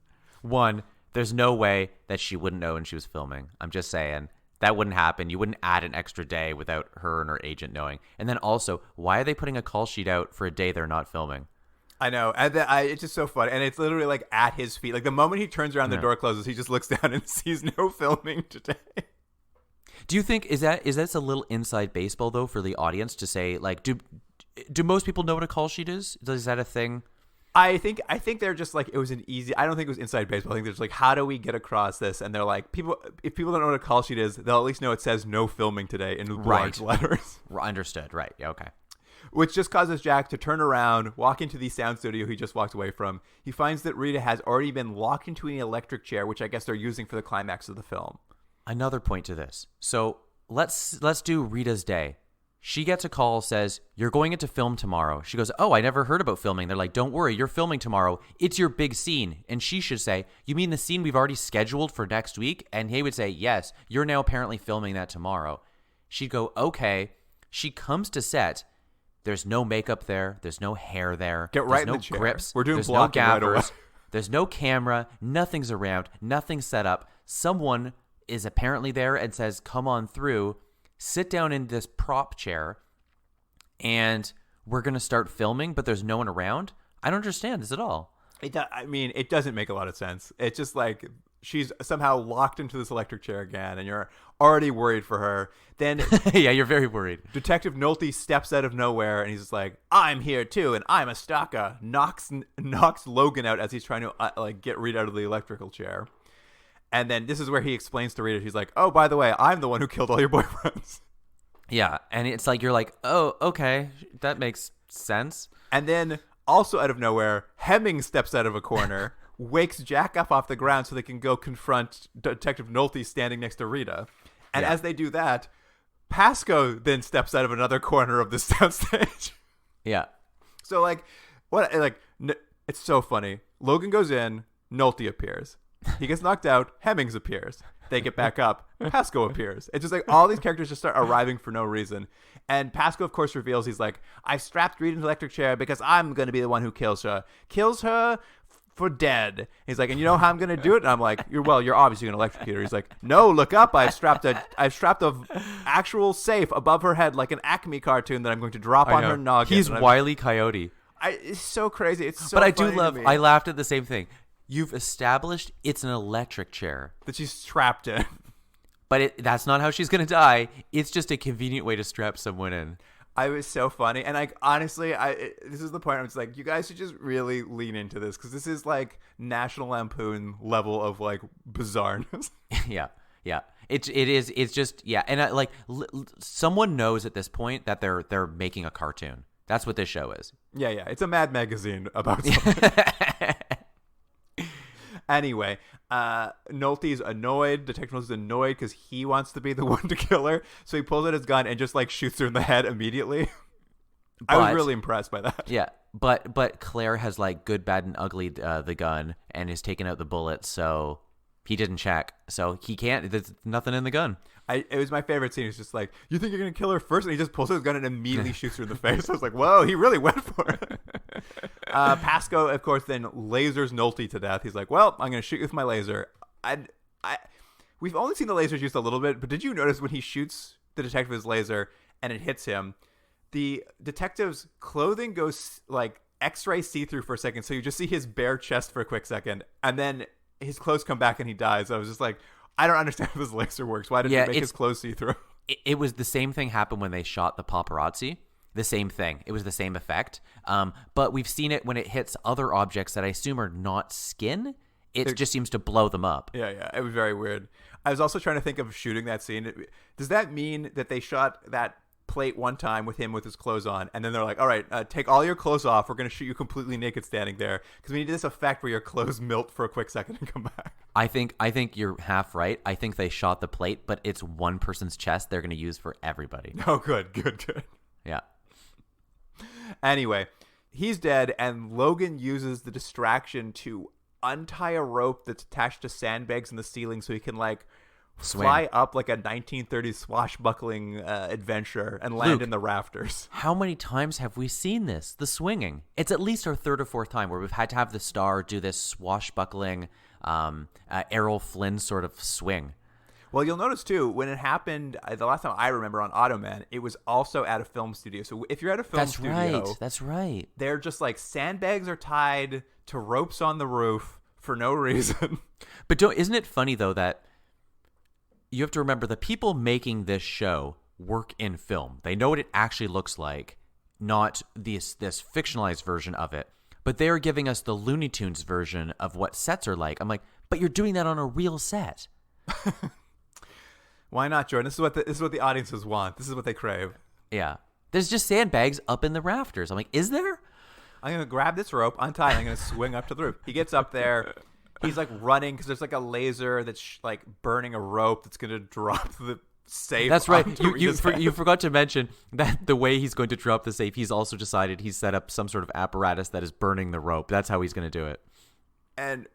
One, there's no way that she wouldn't know when she was filming. I'm just saying. That wouldn't happen. You wouldn't add an extra day without her and her agent knowing. And then also, why are they putting a call sheet out for a day they're not filming? I know. And it's just so funny. And it's literally like at his feet. Like the moment he turns around, the door closes, he just looks down and sees no filming today. Do you think is that a little inside baseball though for the audience to say, like, do most people know what a call sheet is? Is that a thing? I think they're just like, it was an easy. I don't think it was inside baseball. I think they're just like, how do we get across this? And they're like, if people don't know what a call sheet is, they'll at least know it says no filming today in large letters. Understood. Right. Yeah. Okay. Which just causes Jack to turn around, walk into the sound studio he just walked away from. He finds that Rita has already been locked into an electric chair, which I guess they're using for the climax of the film. Another point to this. So let's do Rita's day. She gets a call, says, you're going into film tomorrow. She goes, oh, I never heard about filming. They're like, don't worry, you're filming tomorrow. It's your big scene. And she should say, you mean the scene we've already scheduled for next week? And he would say, yes, you're now apparently filming that tomorrow. She'd go, okay. She comes to set. There's no makeup there. There's no hair there. Get right in no the chair. Grips. We're doing There's blocking no gappers. right away. There's no camera. Nothing's around. Nothing's set up. Someone is apparently there and says, come on through. Sit down in this prop chair. And we're going to start filming, but there's no one around? I don't understand this at all. It doesn't make a lot of sense. It's just like she's somehow locked into this electric chair again, and you're already worried for her. Then yeah, you're very worried. Detective Nolte steps out of nowhere, and he's just like, I'm here too, and I'm a stalker. Knocks Logan out as he's trying to get Rita out of the electrical chair. And then this is where he explains to Rita, he's like, oh, by the way, I'm the one who killed all your boyfriends. Yeah, and it's like you're like, oh, okay, that makes sense. And then also out of nowhere, Hemming steps out of a corner, wakes Jack up off the ground so they can go confront Detective Nolte standing next to Rita. And as they do that, Pasco then steps out of another corner of the soundstage. Yeah. So it's so funny. Logan goes in, Nolte appears. He gets knocked out, Hemmings appears. They get back up, Pasco appears. It's just like all these characters just start arriving for no reason. And Pasco, of course, reveals he's like, I strapped Rita in the electric chair because I'm going to be the one who kills her. Kills her for dead. He's like, and you know how I'm going to do it? And I'm like, you're obviously going to electrocute her. He's like, no, look up. I've strapped a actual safe above her head like an Acme cartoon that I'm going to drop on her noggin. He's Wile E. Coyote. It's so crazy. It's so But I funny do love, to me. I laughed at the same thing. You've established it's an electric chair. That she's trapped in. But that's not how she's going to die. It's just a convenient way to strap someone in. I was so funny. And honestly, this is the point. I'm just like, you guys should just really lean into this because this is like National Lampoon level of like bizarreness. Yeah. Yeah. It is. It's just, yeah. And someone knows at this point that they're making a cartoon. That's what this show is. Yeah. Yeah. It's a Mad Magazine about something. Anyway, Nolte's annoyed. Detective Nolte's annoyed because he wants to be the one to kill her. So he pulls out his gun and just like shoots her in the head immediately. I was really impressed by that. Yeah, but Claire has like good, bad, and ugly the gun and is taking out the bullets. So he didn't check. So he can't. There's nothing in the gun. It was my favorite scene. It's just like, you think you're going to kill her first? And he just pulls out his gun and immediately shoots her in the face. I was like, whoa, he really went for it. Pasco, of course, then lasers Nolte to death. He's like, well, I'm going to shoot you with my laser. We've only seen the lasers used a little bit, but did you notice when he shoots the detective with his laser and it hits him, the detective's clothing goes like X-ray see-through for a second, so you just see his bare chest for a quick second, and then his clothes come back and he dies. I was just like, I don't understand how this laser works. Why did he make his clothes see-through? It was the same thing happened when they shot the paparazzi. The same thing. It was the same effect. But we've seen it when it hits other objects that I assume are not skin. It just seems to blow them up. Yeah, yeah. It was very weird. I was also trying to think of shooting that scene. Does that mean that they shot that plate one time with him with his clothes on, and then they're like, all right, take all your clothes off. We're going to shoot you completely naked standing there because we need this effect where your clothes melt for a quick second and come back. I think you're half right. I think they shot the plate, but it's one person's chest they're going to use for everybody. Oh, good. Yeah. Anyway, he's dead, and Logan uses the distraction to untie a rope that's attached to sandbags in the ceiling so he can like fly up like a 1930s swashbuckling adventure and land Luke, in the rafters. How many times have we seen this? The swinging. It's at least our third or fourth time where we've had to have the star do this swashbuckling Errol Flynn sort of swing. Well, you'll notice too when it happened the last time I remember on Automan, it was also at a film studio. So if you're at a film studio, That's right. They're just like sandbags are tied to ropes on the roof for no reason. But isn't it funny though that you have to remember the people making this show work in film. They know what it actually looks like, not this fictionalized version of it. But they're giving us the Looney Tunes version of what sets are like. I'm like, but you're doing that on a real set. Why not, Jordan? This is what the audiences want. This is what they crave. Yeah. There's just sandbags up in the rafters. I'm like, is there? I'm going to grab this rope, untie it, I'm going to swing up to the roof. He gets up there. He's like running because there's like a laser that's like burning a rope that's going to drop the safe. That's right. You forgot to mention that the way he's going to drop the safe, he's also decided he's set up some sort of apparatus that is burning the rope. That's how he's going to do it. And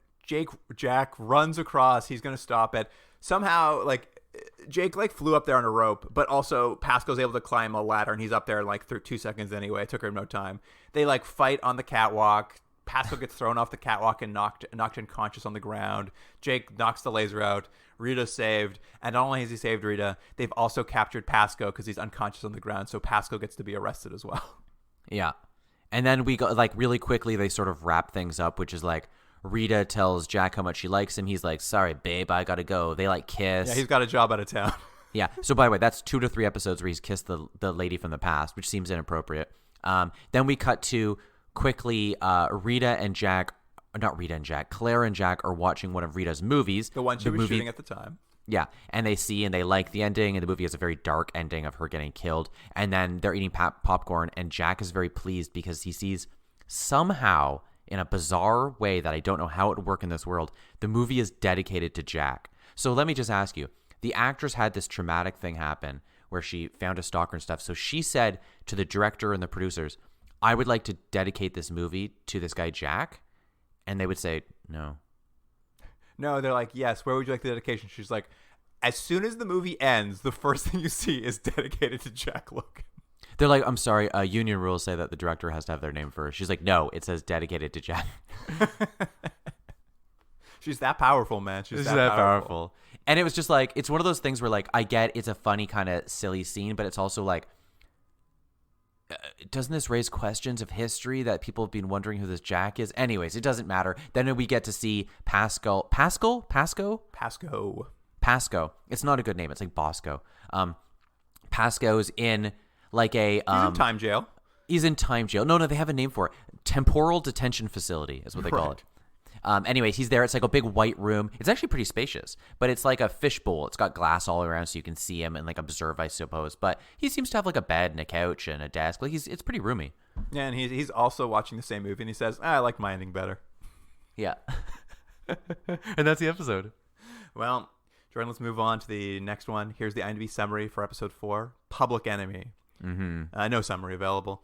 Jack runs across. He's going to stop it. Somehow, like, Jake like flew up there on a rope, but also Pasco's able to climb a ladder, and he's up there in like 2 seconds anyway. It took him no time. They like fight on the catwalk. Pasco gets thrown off the catwalk and knocked unconscious on the ground. Jake knocks the laser out. Rita's saved, and not only has he saved Rita, they've also captured Pasco because he's unconscious on the ground. So Pasco gets to be arrested as well. Yeah, and then we go like really quickly. They sort of wrap things up, which is like Rita tells Jack how much she likes him. He's like, "Sorry, babe, I gotta go." They like kiss. Yeah, he's got a job out of town. Yeah. So by the way, that's 2 to 3 episodes where he's kissed the lady from the past, which seems inappropriate. Then we cut to quickly Claire and Jack are watching one of Rita's movies. The one she was shooting at the time. Yeah. And they like the ending, and the movie has a very dark ending of her getting killed. And then they're eating popcorn, and Jack is very pleased because he sees somehow, in a bizarre way that I don't know how it would work in this world, the movie is dedicated to Jack. So let me just ask you, the actress had this traumatic thing happen where she found a stalker and stuff. So she said to the director and the producers, I would like to dedicate this movie to this guy, Jack. And they would say, no. No, they're like, yes, where would you like the dedication? She's like, as soon as the movie ends, the first thing you see is dedicated to Jack Logan. They're like, I'm sorry, union rules say that the director has to have their name first. She's like, no, it says dedicated to Jack. She's that powerful, man. She's that powerful. And it was just like, it's one of those things where like, I get it's a funny kind of silly scene, but it's also like, doesn't this raise questions of history that people have been wondering who this Jack is? Anyways, it doesn't matter. Then we get to see Pasco. It's not a good name. It's like Bosco. Pasco's in like a... he's in time jail. He's in time jail. No, they have a name for it. Temporal detention facility is what they call it. Anyways, he's there. It's like a big white room. It's actually pretty spacious, but it's like a fishbowl. It's got glass all around so you can see him and like observe, I suppose. But he seems to have like a bed and a couch and a desk. Like it's pretty roomy. Yeah, and he's also watching the same movie, and he says, I like my ending better. Yeah. And that's the episode. Well, Jordan, let's move on to the next one. Here's the IMDb summary for episode 4, Public Enemy. Mm-hmm. No summary available.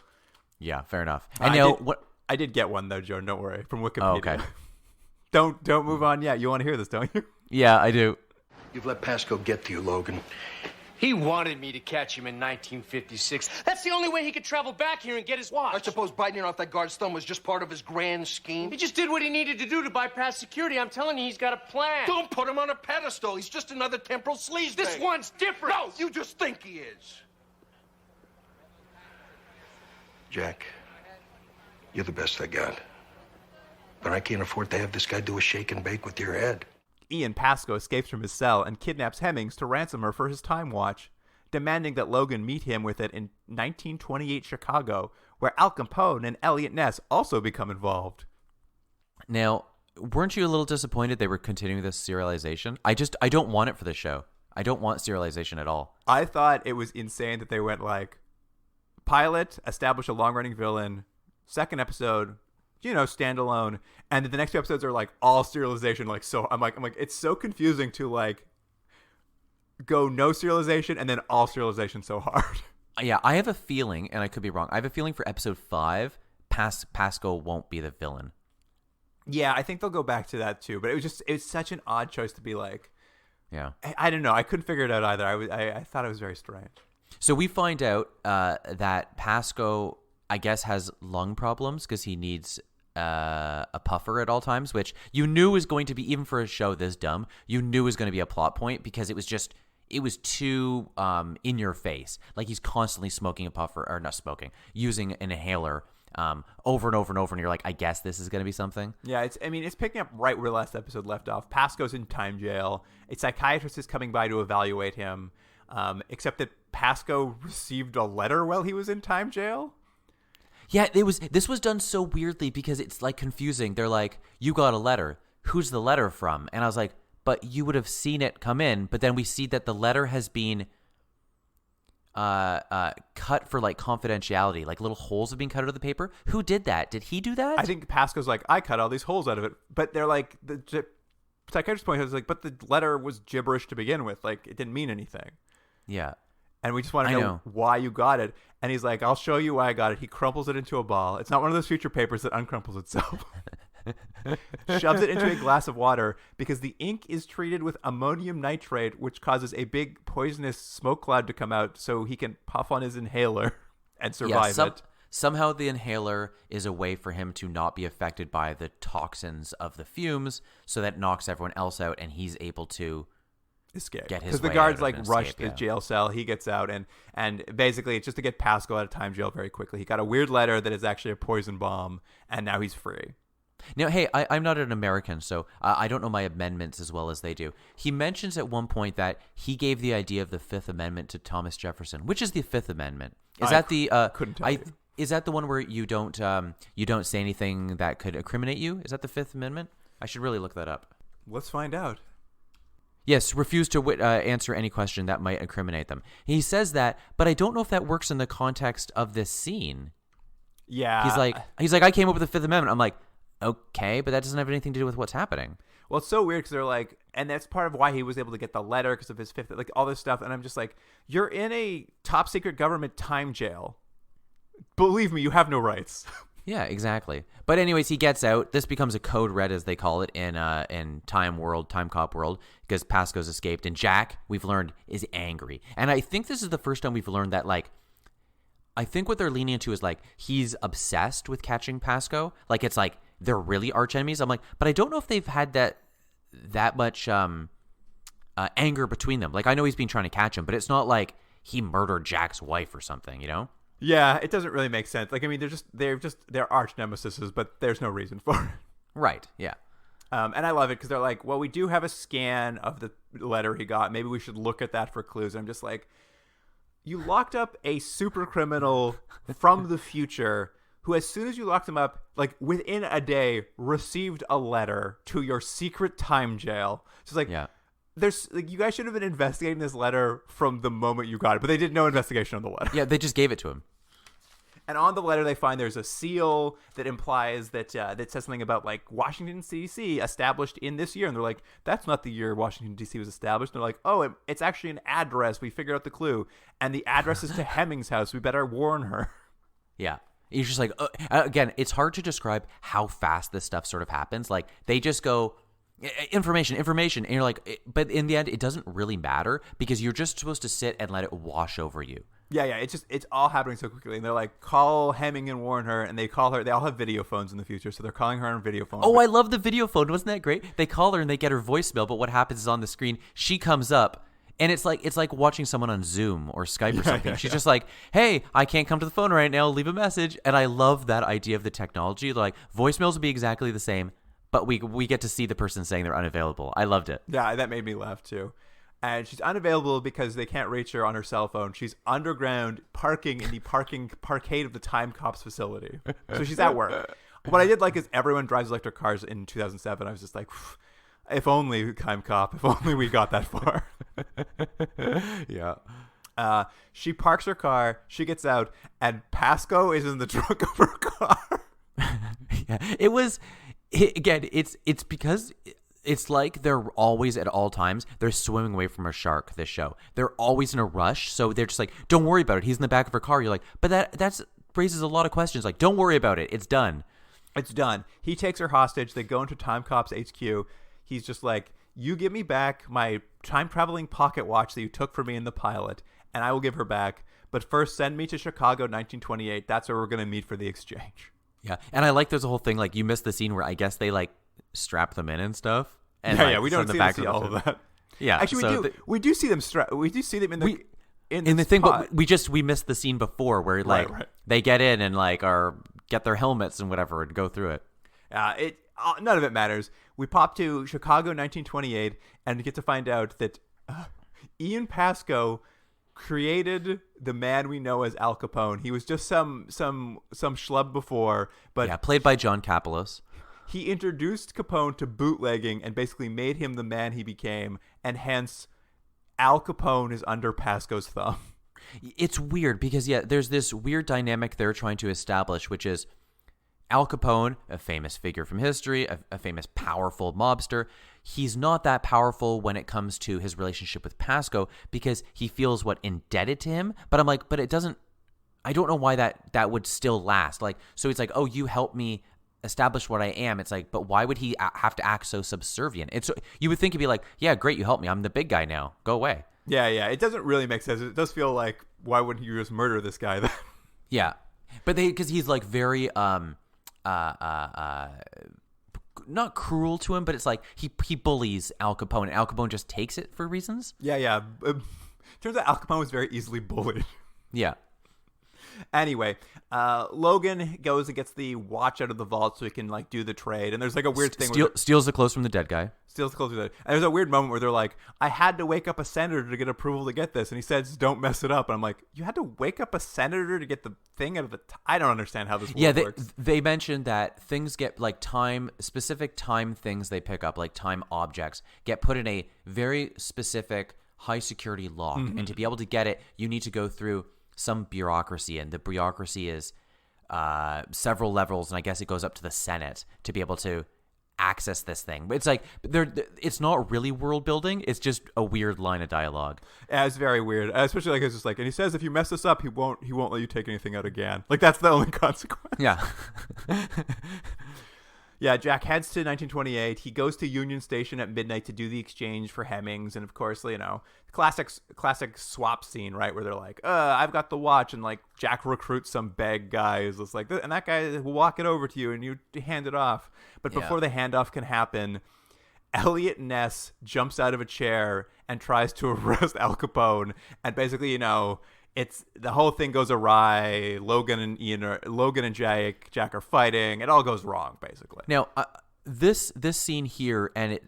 Yeah, fair enough. I did get one though, Jordan. Don't worry, from Wikipedia. Oh, okay. Don't move on yet. You want to hear this, don't you? Yeah, I do. You've let Pasco get to you, Logan. He wanted me to catch him in 1956. That's the only way he could travel back here and get his watch. I suppose biting off that guard's thumb was just part of his grand scheme. He just did what he needed to do to bypass security. I'm telling you, he's got a plan. Don't put him on a pedestal. He's just another temporal sleaze. This one's different. No, you just think he is. Jack, you're the best I got. But I can't afford to have this guy do a shake and bake with your head. Ian Pasco escapes from his cell and kidnaps Hemmings to ransom her for his time watch, demanding that Logan meet him with it in 1928 Chicago, where Al Capone and Elliot Ness also become involved. Now, weren't you a little disappointed they were continuing this serialization? I don't want it for the show. I don't want serialization at all. I thought it was insane that they went like, pilot, establish a long-running villain, second episode, standalone, and the next 2 episodes are like all serialization. Like, so I'm like, it's so confusing to like go no serialization and then all serialization so hard. Yeah, I have a feeling, and I could be wrong. I have a feeling for episode 5, Pasco won't be the villain. Yeah, I think they'll go back to that too. But it was such an odd choice to be like, yeah, I don't know. I couldn't figure it out either. I thought it was very strange. So we find out that Pasco, I guess, has lung problems because he needs a puffer at all times, which you knew was going to be, even for a show this dumb, you knew was going to be a plot point because it was too in your face. Like he's constantly smoking a puffer, or not smoking, using an inhaler over and over and over, and you're like, I guess this is going to be something. Yeah, it's picking up right where the last episode left off. Pasco's in time jail. A psychiatrist is coming by to evaluate him, except that Pasco received a letter while he was in time jail. Yeah, this was done so weirdly because it's like confusing. They're like, you got a letter. Who's the letter from? And I was like, but you would have seen it come in. But then we see that the letter has been cut for like confidentiality. Like little holes have been cut out of the paper. Who did that? Did he do that? I think Pasco's like, I cut all these holes out of it. But they're like, the psychiatrist point is like, but the letter was gibberish to begin with. Like it didn't mean anything. Yeah. And we just want to know why you got it. And he's like, I'll show you why I got it. He crumples it into a ball. It's not one of those future papers that uncrumples itself. Shoves it into a glass of water because the ink is treated with ammonium nitrate, which causes a big poisonous smoke cloud to come out so he can puff on his inhaler and survive it. Somehow the inhaler is a way for him to not be affected by the toxins of the fumes, so that knocks everyone else out and he's able to escape. Because the guards like rush the jail cell. He gets out and basically it's just to get Pasco out of time jail very quickly. He got a weird letter that is actually a poison bomb, and now he's free. Now, hey, I'm not an American, so I don't know my amendments as well as they do. He mentions at one point that he gave the idea of the Fifth Amendment to Thomas Jefferson. Which is the Fifth Amendment? Is that the couldn't tell you. Is that the one where you don't say anything that could incriminate you? Is that the Fifth Amendment? I should really look that up. Let's find out. Yes, refuse to answer any question that might incriminate them. He says that, but I don't know if that works in the context of this scene. Yeah. He's like, I came up with the Fifth Amendment. I'm like, okay, but that doesn't have anything to do with what's happening. Well, it's so weird because they're like, and that's part of why he was able to get the letter because of his fifth, like all this stuff. And I'm just like, you're in a top secret government time jail. Believe me, you have no rights. Yeah, exactly. But anyways, he gets out. This becomes a code red, as they call it in Timecop world, because Pasco's escaped. And Jack, we've learned, is angry. And I think this is the first time we've learned that, like, I think what they're leaning into is, like, he's obsessed with catching Pasco. Like, it's like they're really arch enemies. I'm like, but I don't know if they've had that much anger between them. Like, I know he's been trying to catch him, but it's not like he murdered Jack's wife or something, you know? Yeah, it doesn't really make sense. Like, I mean, they're arch nemesis, but there's no reason for it. Right. Yeah. And I love it because they're like, well, we do have a scan of the letter he got. Maybe we should look at that for clues. And I'm just like, you locked up a super criminal from the future who, as soon as you locked him up, like within a day, received a letter to your secret time jail. So it's like, yeah. There's like, you guys should have been investigating this letter from the moment you got it, but they did no investigation on the letter. Yeah, they just gave it to him. And on the letter, they find there's a seal that implies that that says something about like Washington D.C. established in this year, and they're like, that's not the year Washington D.C. was established. And they're like, oh, it's actually an address. We figured out the clue, and the address is to Hemming's house. We better warn her. Yeah. You're just like, again, it's hard to describe how fast this stuff sort of happens. Like, they just go, information, and you're like, but in the end, it doesn't really matter because you're just supposed to sit and let it wash over you. Yeah, it's all happening so quickly. And they're like, call Hemming and warn her, and they call her. They all have video phones in the future, so they're calling her on video phone. Oh, I love the video phone. Wasn't that great? They call her and they get her voicemail, but what happens is on the screen, she comes up. And it's like watching someone on Zoom or Skype or something. She's just like, hey, I can't come to the phone right now. Leave a message. And I love that idea of the technology. Like, voicemails will be exactly the same, but we get to see the person saying they're unavailable. I loved it. Yeah, that made me laugh too. And she's unavailable because they can't reach her on her cell phone. She's underground parking in the parkade of the Timecop's facility. So she's at work. What I did like is everyone drives electric cars in 2007. I was just like, if only Timecop, if only we got that far. Yeah. She parks her car, she gets out, and Pasco is in the trunk of her car. Yeah. It's because it's like they're always at all times, they're swimming away from a shark, this show. They're always in a rush, so they're just like, don't worry about it. He's in the back of her car. You're like, but that raises a lot of questions. Like, don't worry about it. It's done. It's done. He takes her hostage. They go into Timecop's HQ. He's just like, you give me back my time-traveling pocket watch that you took from me in the pilot, and I will give her back. But first, send me to Chicago 1928. That's where we're going to meet for the exchange. Yeah, and I like there's a whole thing like you missed the scene where I guess they like strap them in and stuff. And Yeah, we don't see all of that. Yeah, actually, so we do see them. We do see them in the thing, spot. but we missed the scene before where like they get in and like get their helmets and whatever and go through it. None of it matters. We pop to Chicago, 1928, and get to find out that Ian Pasco created the man we know as Al Capone. He was just some schlub before, but played by John Kapelos. He introduced Capone to bootlegging and basically made him the man he became, and hence Al Capone is under Pasco's thumb. It's weird because there's this weird dynamic they're trying to establish, which is Al Capone, a famous figure from history, a famous powerful mobster. He's not that powerful when it comes to his relationship with Pasco because he feels indebted to him. But I'm like, but it doesn't. I don't know why that would still last. Like, so it's like, oh, you helped me establish what I am. It's like, but why would he have to act so subservient? You would think he'd be like, yeah, great, you helped me. I'm the big guy now. Go away. Yeah. It doesn't really make sense. It does feel like, why wouldn't you just murder this guy then? Yeah, but because he's like very not cruel to him, but it's like he bullies Al Capone, and Al Capone just takes it for reasons. Yeah. Turns out Al Capone was very easily bullied. Yeah. Anyway, Logan goes and gets the watch out of the vault so he can like do the trade. And there's like a weird thing. Steals the clothes from the dead guy. Steals the clothes from the dead. And there's a weird moment where they're like, I had to wake up a senator to get approval to get this. And he says, don't mess it up. And I'm like, you had to wake up a senator to get the thing out of the... I don't understand how this works. They mentioned that things get like specific time things they pick up, like time objects, get put in a very specific high security lock. Mm-hmm. And to be able to get it, you need to go through some bureaucracy, and the bureaucracy is several levels, and I guess it goes up to the Senate to be able to access this thing. But it's like it's not really world building, it's just a weird line of dialogue. Yeah, it's very weird, especially like it's just like, and he says if you mess this up, he won't let you take anything out again. Like that's the only consequence. Yeah. Yeah, Jack heads to 1928. He goes to Union Station at midnight to do the exchange for Hemmings. And, of course, classic swap scene, right, where they're like, I've got the watch. And, like, Jack recruits some bag guy who's just like, and that guy will walk it over to you and you hand it off. But before the handoff can happen, Elliot Ness jumps out of a chair and tries to arrest Al Capone. And basically, it's the whole thing goes awry. Logan and Jack are fighting. It all goes wrong, basically. Now, this scene here, and it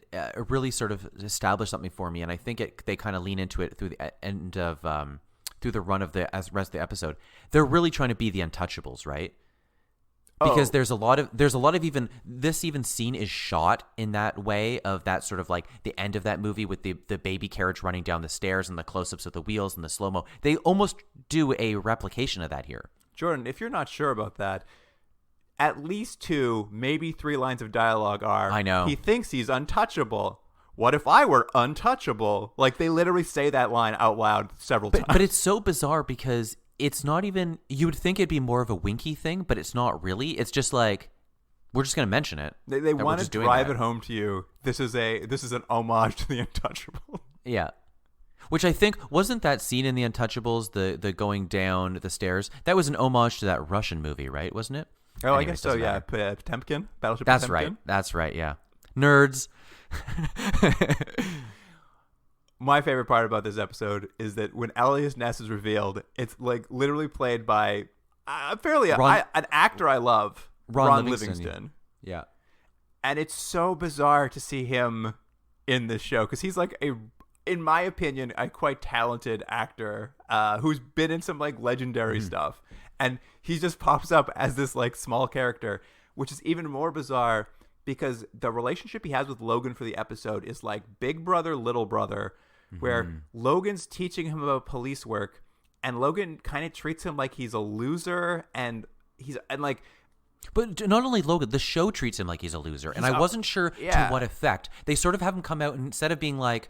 really sort of established something for me, and I think they kind of lean into it through the end of through the run of the rest of the episode. They're really trying to be the Untouchables, right? Because there's a lot of even scene is shot in that way, of that sort of like the end of that movie with the baby carriage running down the stairs and the close-ups of the wheels and the slow-mo. They almost do a replication of that here. Jordan, if you're not sure about that, at least 2, maybe 3 lines of dialogue are, I know, he thinks he's untouchable. What if I were untouchable? Like they literally say that line out loud several times. But it's so bizarre because it's not even, you would think it'd be more of a winky thing, but it's not really. It's just like, we're just going to mention it. They want to drive it home to you. This is an homage to the Untouchable. Yeah. Which I think, wasn't that scene in the Untouchables, the going down the stairs? That was an homage to that Russian movie, right? Wasn't it? Oh, anyway, I guess so, yeah. Potemkin? Battleship That's Potemkin? That's right, yeah. Nerds. My favorite part about this episode is that when Elliot Ness is revealed, it's like literally played by an actor I love, Ron Livingston. Yeah. And it's so bizarre to see him in this show because he's like in my opinion, a quite talented actor who's been in some like legendary stuff. And he just pops up as this like small character, which is even more bizarre because the relationship he has with Logan for the episode is like big brother, little brother, where Logan's teaching him about police work and Logan kind of treats him like he's a loser But not only Logan, the show treats him like he's a loser. And I wasn't sure to what effect. They sort of have him come out and instead of being like,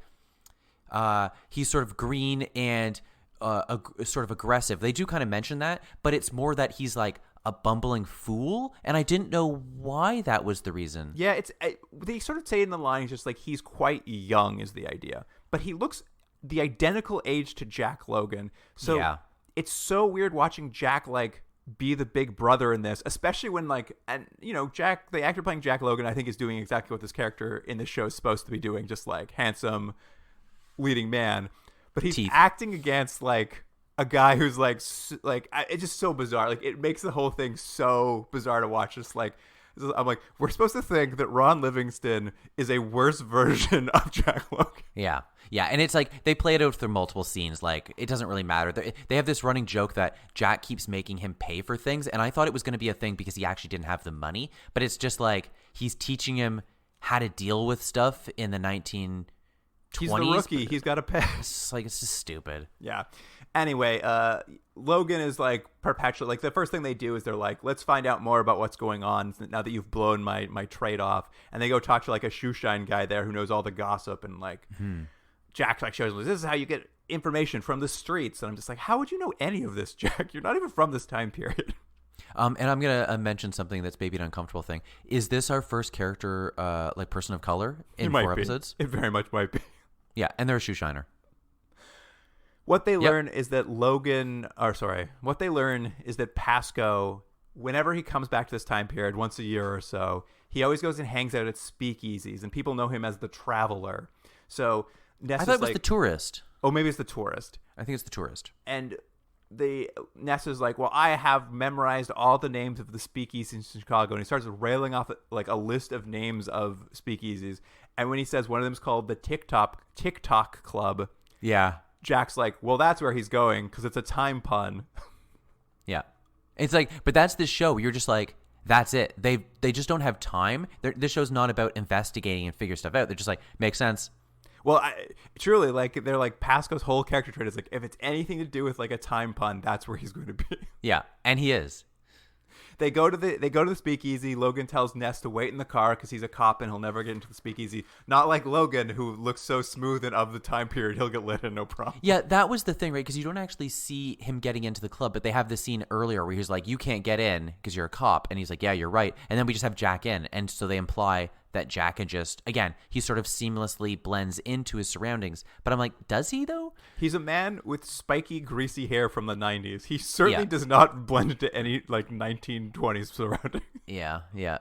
he's sort of green and sort of aggressive. They do kind of mention that, but it's more that he's like a bumbling fool, and I didn't know why that was the reason. Yeah, they sort of say in the line just like he's quite young is the idea, but he looks the identical age to Jack Logan. So it's so weird watching Jack like be the big brother in this, especially when and Jack, the actor playing Jack Logan, I think is doing exactly what this character in this show is supposed to be doing, just handsome leading man, but he's acting against a guy who's it's just so bizarre. It makes the whole thing so bizarre to watch. Just I'm we're supposed to think that Ron Livingston is a worse version of Jack Logan. Yeah. Yeah. And it's they play it out through multiple scenes. It doesn't really matter. They have this running joke that Jack keeps making him pay for things. And I thought it was going to be a thing because he actually didn't have the money. But it's just he's teaching him how to deal with stuff in the 1920s. He's the rookie. He's got to pay. It's just stupid. Yeah. Anyway, Logan is perpetually the first thing they do is they're let's find out more about what's going on now that you've blown my trade off, and they go talk to a shoe shine guy there who knows all the gossip, and Jack shows them, this is how you get information from the streets, and I'm just how would you know any of this, Jack? You're not even from this time period. And I'm gonna mention something that's maybe an uncomfortable thing. Is this our first character person of color in 4 episodes? It very much might be. Yeah, and they're a shoe shiner. What they learn is that what they learn is that Pasco, whenever he comes back to this time period, once a year or so, he always goes and hangs out at speakeasies, and people know him as the Traveler. So Ness I thought it was the tourist. Oh, maybe it's the tourist. I think it's the tourist. And Ness is well, I have memorized all the names of the speakeasies in Chicago, and he starts railing off a list of names of speakeasies. And when he says one of them's called the TikTok Club, yeah, Jack's well, that's where he's going because it's a time pun. Yeah, it's but that's this show. You're just that's it. They just don't have time. This show's not about investigating and figure stuff out. They're just makes sense. Well, truly, they're Pasco's whole character trait is if it's anything to do with a time pun, that's where he's going to be. Yeah, and he is. They go to the speakeasy. Logan tells Ness to wait in the car because he's a cop and he'll never get into the speakeasy. Not like Logan, who looks so smooth and of the time period, he'll get lit in no problem. Yeah, that was the thing, right? Because you don't actually see him getting into the club, but they have the scene earlier where he's you can't get in because you're a cop, and he's yeah, you're right. And then we just have Jack in, and so they imply that Jack can he sort of seamlessly blends into his surroundings. But I'm does he though? He's a man with spiky, greasy hair from the 90s. He certainly does not blend into any 1920s surroundings. Yeah, yeah.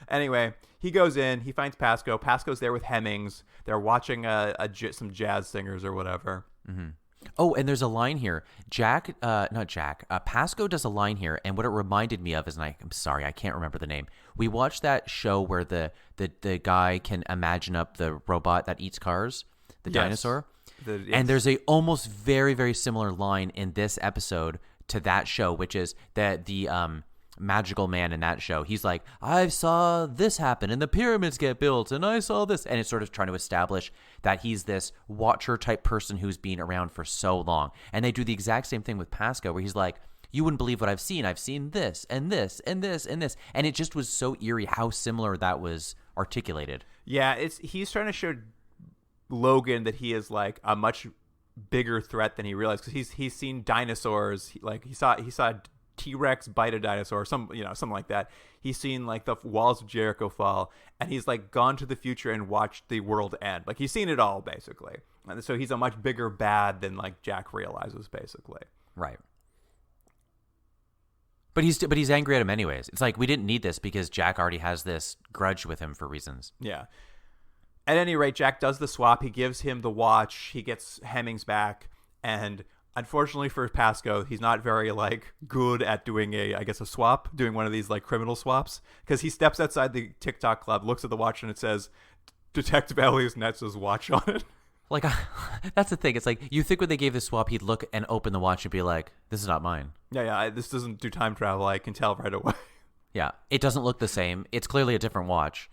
Anyway, he goes in, he finds Pasco. Pasco's there with Hemmings. They're watching some jazz singers or whatever. Mm-hmm. Oh, and there's a line here. Pasco does a line here, and what it reminded me of is, and I'm sorry, I can't remember the name. We watched that show where the guy can imagine up the robot that eats cars, the dinosaur. And there's a almost very, very similar line in this episode to that show, which is that the magical man in that show, he's I saw this happen and the pyramids get built and I saw this, and it's sort of trying to establish that he's this watcher type person who's been around for so long. And they do the exact same thing with Pasco, where he's you wouldn't believe what I've seen this and this and this and this, and it just was so eerie how similar that was articulated. Yeah, he's trying to show Logan that he is a much bigger threat than he realized, because he's seen dinosaurs. He saw T-Rex bite a dinosaur, something like that. He's seen the walls of Jericho fall, and he's gone to the future and watched the world end. He's seen it all basically, and so he's a much bigger bad than Jack realizes basically. Right. But he's angry at him anyways. It's we didn't need this because Jack already has this grudge with him for reasons. Yeah. At any rate, Jack does the swap. He gives him the watch. He gets Hemmings back, and unfortunately for Pasco, he's not very good at doing a swap, doing one of these criminal swaps, because he steps outside the TikTok club, looks at the watch, and it says Detective Elias Netz's watch on it. That's the thing. It's you think when they gave the swap, he'd look and open the watch and be this is not mine. Yeah, this doesn't do time travel. I can tell right away. Yeah, it doesn't look the same. It's clearly a different watch.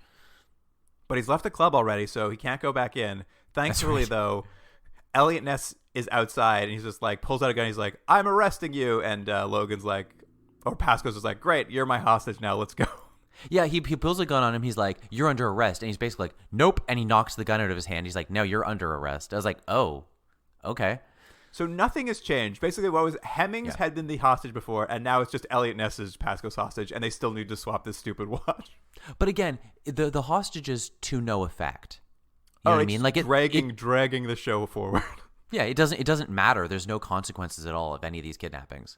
But he's left the club already, so he can't go back in. Thankfully, though, Elliot Ness is outside, and he's just pulls out a gun. He's I'm arresting you. And Logan's or Pasco's just great, you're my hostage now. Let's go. Yeah, he pulls a gun on him. He's you're under arrest. And he's basically nope. And he knocks the gun out of his hand. He's no, you're under arrest. I was oh, okay. So nothing has changed. Basically, what was Hemmings had been the hostage before, and now it's just Elliot Ness is Pasco's hostage, and they still need to swap this stupid watch. But again, the hostage is to no effect. You know what I mean? Dragging the show forward. Yeah, it doesn't matter. There's no consequences at all of any of these kidnappings.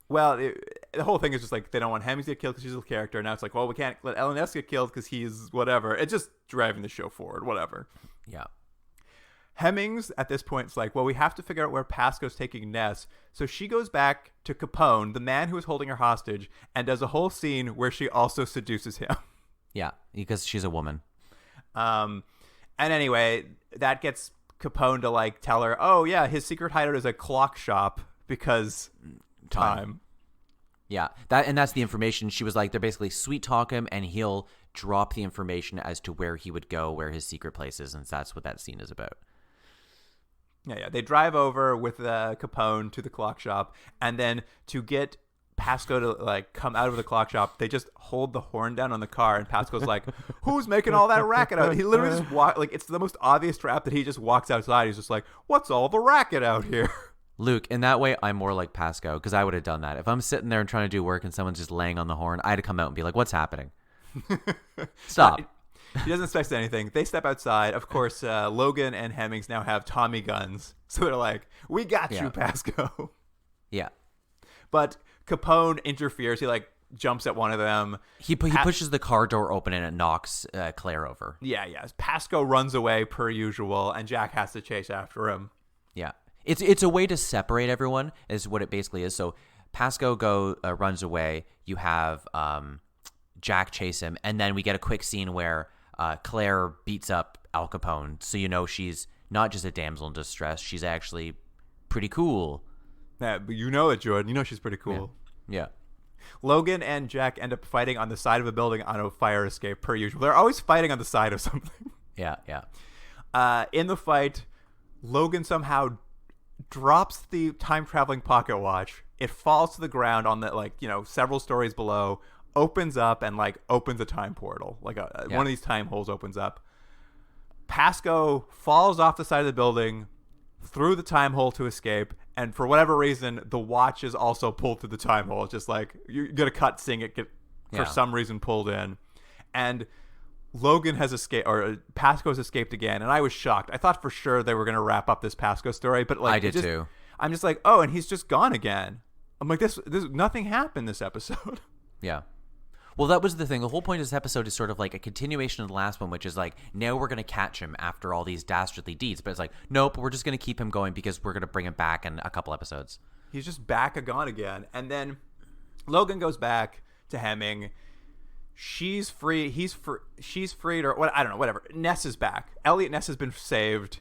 Well, the whole thing is just like they don't want Hemmings to get killed because she's a character. Now it's like, well, we can't let LNS get killed because he's whatever. It's just driving the show forward, whatever. Yeah. Hemmings at this point is like, well, we have to figure out where Pasco's taking Ness. So she goes back to Capone, the man who was holding her hostage, and does a whole scene where she also seduces him. Yeah, because she's a woman. And anyway, that gets Capone to like tell her, oh yeah, his secret hideout is a clock shop because time. Yeah, that's the information. She was like, they're basically sweet talk him, and he'll drop the information as to where he would go, where his secret place is, and that's what that scene is about. Yeah. They drive over with Capone to the clock shop, and then to get Pasco to like come out of the clock shop, they just hold the horn down on the car, and Pasco's like, "Who's making all that racket out?" He literally just like it's the most obvious trap that he just walks outside. He's just like, "What's all the racket out here?" Luke, in that way, I'm more like Pasco because I would have done that. If I'm sitting there and trying to do work and someone's just laying on the horn, I'd come out and be like, "What's happening? Stop." He doesn't expect anything. They step outside. Of course, Logan and Hemmings now have Tommy guns, so they're like, "We got you, Pasco." Yeah. But Capone interferes. He like jumps at one of them. He pushes the car door open and it knocks Claire over. Yeah. Pasco runs away per usual, and Jack has to chase after him. Yeah. It's a way to separate everyone is what it basically is. So Pasco runs away. You have Jack chase him, and then we get a quick scene where Claire beats up Al Capone. So you know she's not just a damsel in distress. She's actually pretty cool. Yeah, but you know it, Jordan. You know she's pretty cool. Yeah. Logan and Jack end up fighting on the side of a building on a fire escape, per usual. They're always fighting on the side of something. Yeah. In the fight, Logan somehow drops the time-traveling pocket watch. It falls to the ground on the several stories below, opens up, and opens a time portal. One of these time holes opens up. Pasco falls off the side of the building through the time hole to escape, and for whatever reason, the watch is also pulled through the time hole. It's just like you're gonna cut seeing it get for some reason pulled in, and Logan has escaped, or Pasco has escaped again, and I was shocked. I thought for sure they were gonna wrap up this Pasco story, but I did too. I'm just like, oh, and he's just gone again. I'm like, this nothing happened this episode. Yeah. Well, that was the thing. The whole point of this episode is sort of like a continuation of the last one, which is like, now we're going to catch him after all these dastardly deeds. But it's like, nope, we're just going to keep him going because we're going to bring him back in a couple episodes. He's just back gone again. And then Logan goes back to Hemming. She's free. She's freed, or what? I don't know, whatever. Ness is back. Elliot Ness has been saved.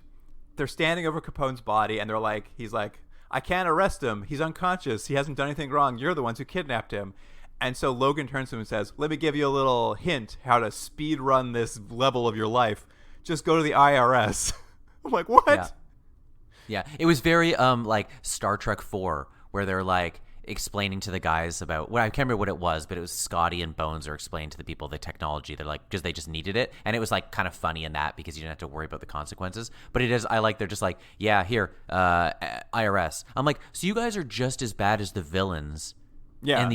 They're standing over Capone's body, and he's like, I can't arrest him. He's unconscious. He hasn't done anything wrong. You're the ones who kidnapped him. And so Logan turns to him and says, let me give you a little hint how to speed run this level of your life. Just go to the IRS. I'm like, what? Yeah. It was very like Star Trek 4, where they're like explaining to the guys about, well, I can't remember what it was, but it was Scotty and Bones are explaining to the people the technology. They're like, because they just needed it. And it was like kind of funny in that because you didn't have to worry about the consequences. But it is, they're just like, yeah, here, IRS. I'm like, so you guys are just as bad as the villains. Yeah, in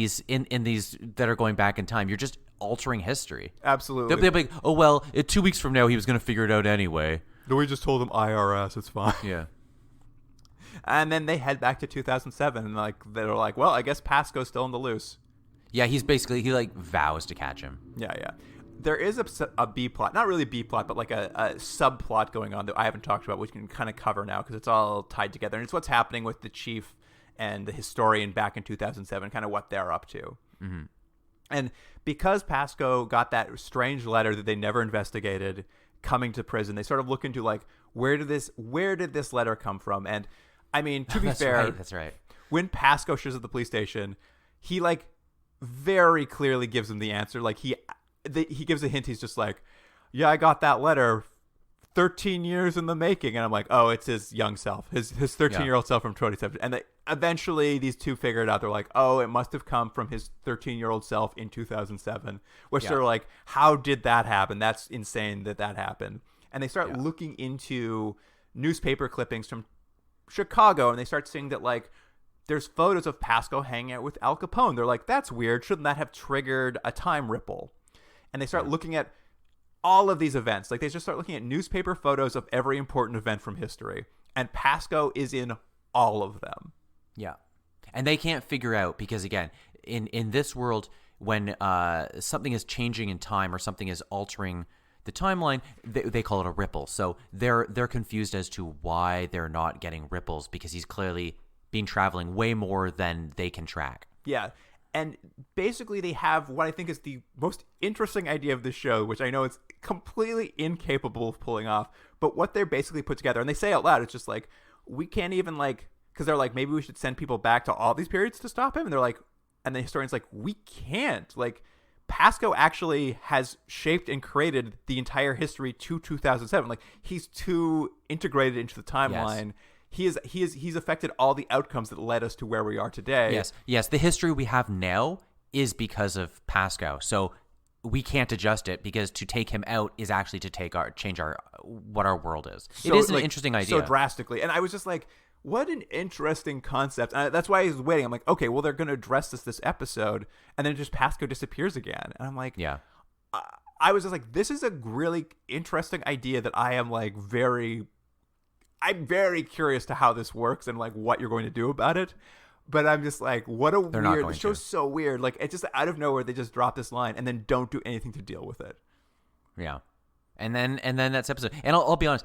these that are going back in time. You're just altering history. Absolutely. They'll be like, oh well, 2 weeks from now he was going to figure it out anyway. No, we just told him IRS. It's fine. Yeah. And then they head back to 2007, and they're like, well, I guess Pasco's still in the loose. Yeah, he vows to catch him. Yeah. There is a B plot, not really a B plot, but like a subplot going on that I haven't talked about, which we can kind of cover now because it's all tied together, and it's what's happening with the chief and the historian back in 2007, kind of what they're up to. Mm-hmm. And because Pasco got that strange letter that they never investigated coming to prison, they sort of look into where did this letter come from? And I mean, to be fair, that's right. When Pasco shows up at the police station, he very clearly gives them the answer. He gives a hint. He's just like, yeah, I got that letter 13 years in the making. And I'm like, oh, it's his young self, his 13-year-old self from 2017. And eventually these two figure it out. They're like, oh, it must have come from his 13-year-old self in 2007, which they're like, how did that happen? That's insane that happened. And they start looking into newspaper clippings from Chicago, and they start seeing that there's photos of Pasco hanging out with Al Capone. They're like, that's weird. Shouldn't that have triggered a time ripple? And they start looking at all of these events. They just start looking at newspaper photos of every important event from history. And Pasco is in all of them. Yeah. And they can't figure out, because again, in this world, when something is changing in time or something is altering the timeline, they call it a ripple. So they're confused as to why they're not getting ripples, because he's clearly been traveling way more than they can track. Yeah. And basically they have what I think is the most interesting idea of this show, which I know it's completely incapable of pulling off, but what they're basically put together, and they say out loud, it's just like, we can't even like, because they're like, maybe we should send people back to all these periods to stop him. And they're like, and the historian's like, we can't. Like, Pascoe actually has shaped and created the entire history to 2007. Like, he's too integrated into the timeline. Yes. He's affected all the outcomes that led us to where we are today. Yes. The history we have now is because of Pascoe. So we can't adjust it, because to take him out is actually to change what our world is. So, it is an interesting idea. So drastically. And I was just like, what an interesting concept. And that's why I was waiting. I'm like, okay, well, they're going to address this episode, and then just Pascoe disappears again. And I'm like, yeah. I was just like, this is a really interesting idea that I'm very curious to how this works and like what you're going to do about it. But I'm just like, what a weird, the show's so weird. Like, it's just out of nowhere, they just drop this line and then don't do anything to deal with it. Yeah. And then that's episode. And I'll be honest,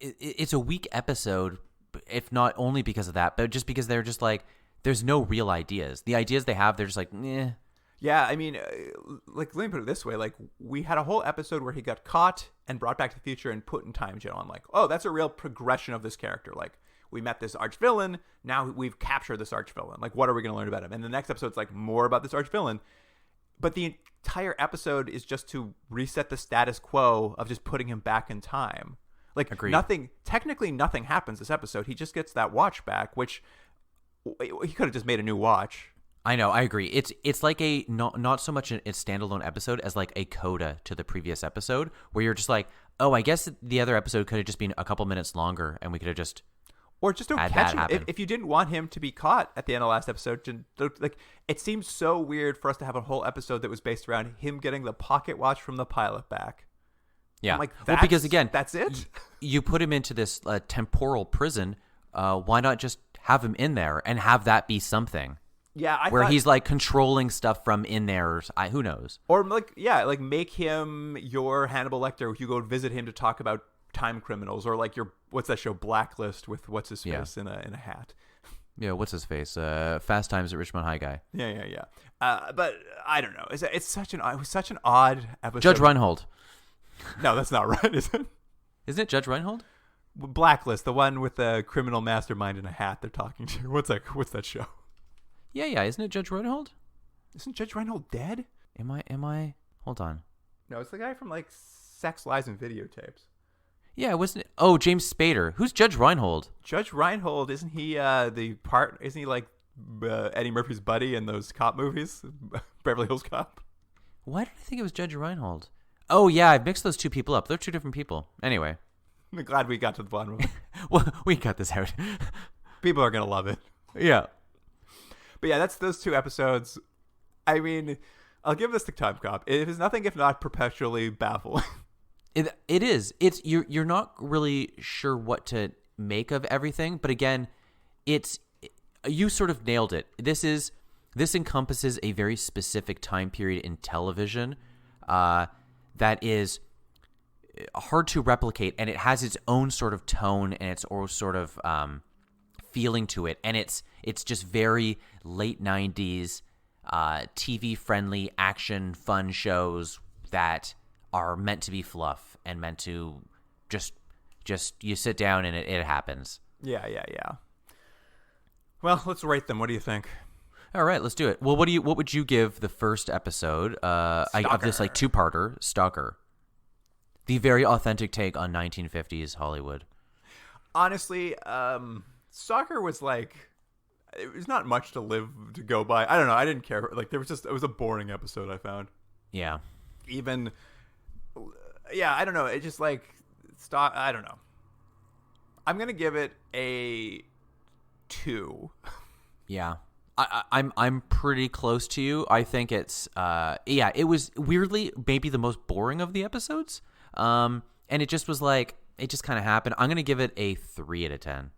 it's a weak episode, if not only because of that, but just because they're just like, there's no real ideas. The ideas they have, they're just like, eh. Yeah, I mean, like, let me put it this way. Like, we had a whole episode where he got caught and brought back to the future and put in time jail. I'm like, oh, that's a real progression of this character. Like, we met this arch-villain, now we've captured this arch-villain. Like, what are we going to learn about him? And the next episode's like more about this arch-villain. But the entire episode is just to reset the status quo of just putting him back in time. Like, agreed. Technically nothing happens this episode. He just gets that watch back, which he could have just made a new watch. I know, I agree. It's like a not so much a standalone episode as like a coda to the previous episode, where you're just like, oh, I guess the other episode could have just been a couple minutes longer, and we could have just don't catch him. If you didn't want him to be caught at the end of the last episode, like, it seems so weird for us to have a whole episode that was based around him getting the pocket watch from the pilot back. Yeah, I'm like, well, because again, that's it. You put him into this temporal prison. Why not just have him in there and have that be something? Yeah, where he's like controlling stuff from in there. Who knows? Or like make him your Hannibal Lecter. You go visit him to talk about time criminals, or like your what's that show, Blacklist, with what's his face in a hat. Yeah, what's his face? Fast Times at Richmond High guy. Yeah. But I don't know. It was such an odd episode. Judge Reinhold. No, that's not right, is it? Isn't it Judge Reinhold? Blacklist, the one with the criminal mastermind in a hat they're talking to. What's that show? Yeah. Isn't it Judge Reinhold? Isn't Judge Reinhold dead? Am I? Hold on. No, it's the guy from like Sex, Lies, and Videotapes. Yeah, wasn't it? Oh, James Spader. Who's Judge Reinhold? Judge Reinhold, isn't he isn't he like Eddie Murphy's buddy in those cop movies? Beverly Hills Cop? Why did I think it was Judge Reinhold? Oh, yeah, I mixed those two people up. They're two different people. Anyway. I'm glad we got to the bottom of it. Well, we cut this out. People are going to love it. Yeah. But yeah, that's those two episodes. I mean, I'll give this to Timecop. It is nothing if not perpetually baffling. It is. You're not really sure what to make of everything, but again, you sort of nailed it. This encompasses a very specific time period in television that is hard to replicate, and it has its own sort of tone and its own sort of feeling to it, and it's just very late 90s TV friendly action fun shows that are meant to be fluff and meant to just you sit down and it happens. Yeah. Well, let's rate them. What do you think? All right, let's do it. Well, what would you give the first episode of this like two-parter, Stalker? The very authentic take on 1950s Hollywood. Honestly, Stalker was like, it was not much to go by. I don't know. I didn't care. Like, it was a boring episode, I found. Yeah. I don't know. It just like, I don't know. I'm going to give it a 2. Yeah. I'm pretty close to you. I think it's it was weirdly maybe the most boring of the episodes. And it just was like, it just kind of happened. I'm going to give it a 3 out of 10.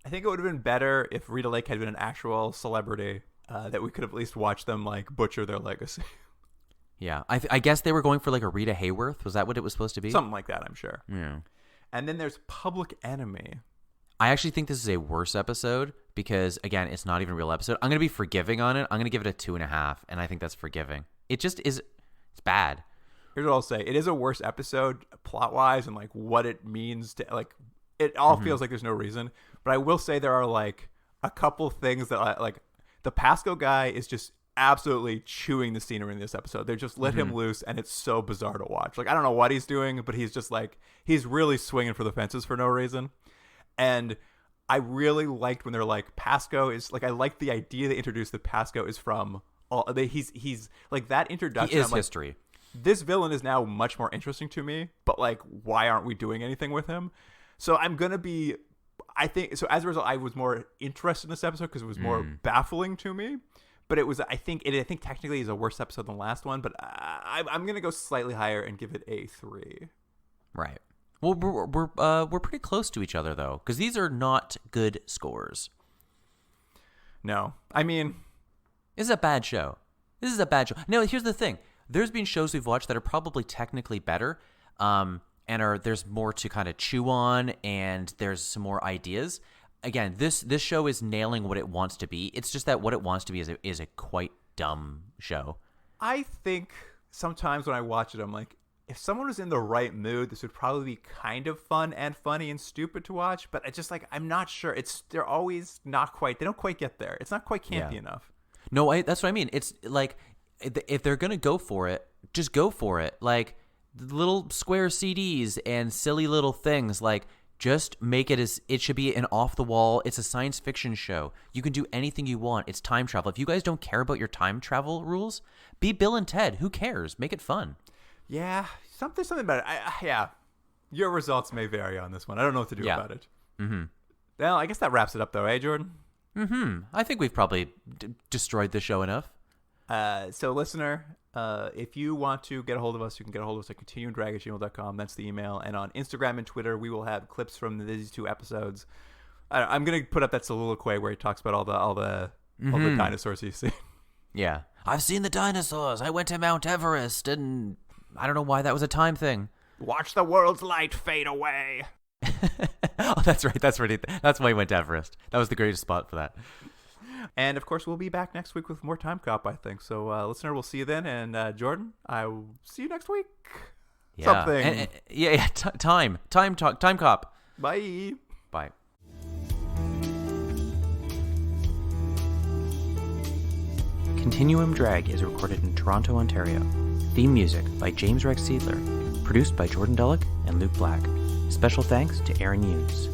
I think it would have been better if Rita Lake had been an actual celebrity, that we could have at least watched them like butcher their legacy. Yeah, I guess they were going for like a Rita Hayworth. Was that what it was supposed to be? Something like that, I'm sure. Yeah. And then there's Public Enemy. I actually think this is a worse episode because, again, it's not even a real episode. I'm going to be forgiving on it. I'm going to give it a 2.5, and I think that's forgiving. It just is, it's bad. Here's what I'll say. It is a worse episode plot-wise and like what it means to, like, it all feels like there's no reason. But I will say there are like a couple things that like the Pasco guy is just absolutely chewing the scenery in this episode. They just let him loose, and it's so bizarre to watch. Like, I don't know what he's doing, but he's just like, he's really swinging for the fences for no reason. And I really liked when they're like, Pasco is like, I like the idea they introduced that Pasco is from he's like that introduction. He is I'm like, history. This villain is now much more interesting to me, but like, why aren't we doing anything with him? So I'm going to be, I think, so as a result, I was more interested in this episode because it was more baffling to me. But it was, I think technically is a worse episode than the last one, but I'm going to go slightly higher and give it a 3. Right. Well, we're pretty close to each other, though, because these are not good scores. No. I mean, this is a bad show. No, here's the thing. There's been shows we've watched that are probably technically better, and there's more to kind of chew on, and there's some more ideas. Again, this show is nailing what it wants to be. It's just that what it wants to be is a quite dumb show. I think sometimes when I watch it, I'm like, if someone was in the right mood, this would probably be kind of fun and funny and stupid to watch. But it's just like, I'm not sure. They're always not quite. They don't quite get there. It's not quite campy enough. No, that's what I mean. It's like, if they're gonna go for it, just go for it. Like little square CDs and silly little things like. Just make it as it should be an off the wall. It's a science fiction show. You can do anything you want. It's time travel. If you guys don't care about your time travel rules, be Bill and Ted. Who cares? Make it fun. Yeah, something about it. Yeah, your results may vary on this one. I don't know what to do about it. Well, I guess that wraps it up, though, eh, Jordan? I think we've probably destroyed the show enough. So, listener, if you want to get a hold of us, you can get a hold of us at continuumdrag@gmail.com. That's the email. And on Instagram and Twitter, we will have clips from these 2 episodes. I'm going to put up that soliloquy where he talks about all the dinosaurs he's seen. Yeah. I've seen the dinosaurs. I went to Mount Everest, and I don't know why that was a time thing. Watch the world's light fade away. Oh, that's right. That's why he went to Everest. That was the greatest spot for that. And, of course, we'll be back next week with more Timecop, I think. So, listener, we'll see you then. And, Jordan, I will see you next week. Yeah. Something. Timecop. Bye. Bye. Continuum Drag is recorded in Toronto, Ontario. Theme music by James Rex Seidler. Produced by Jordan Dullock and Luke Black. Special thanks to Aaron Hughes.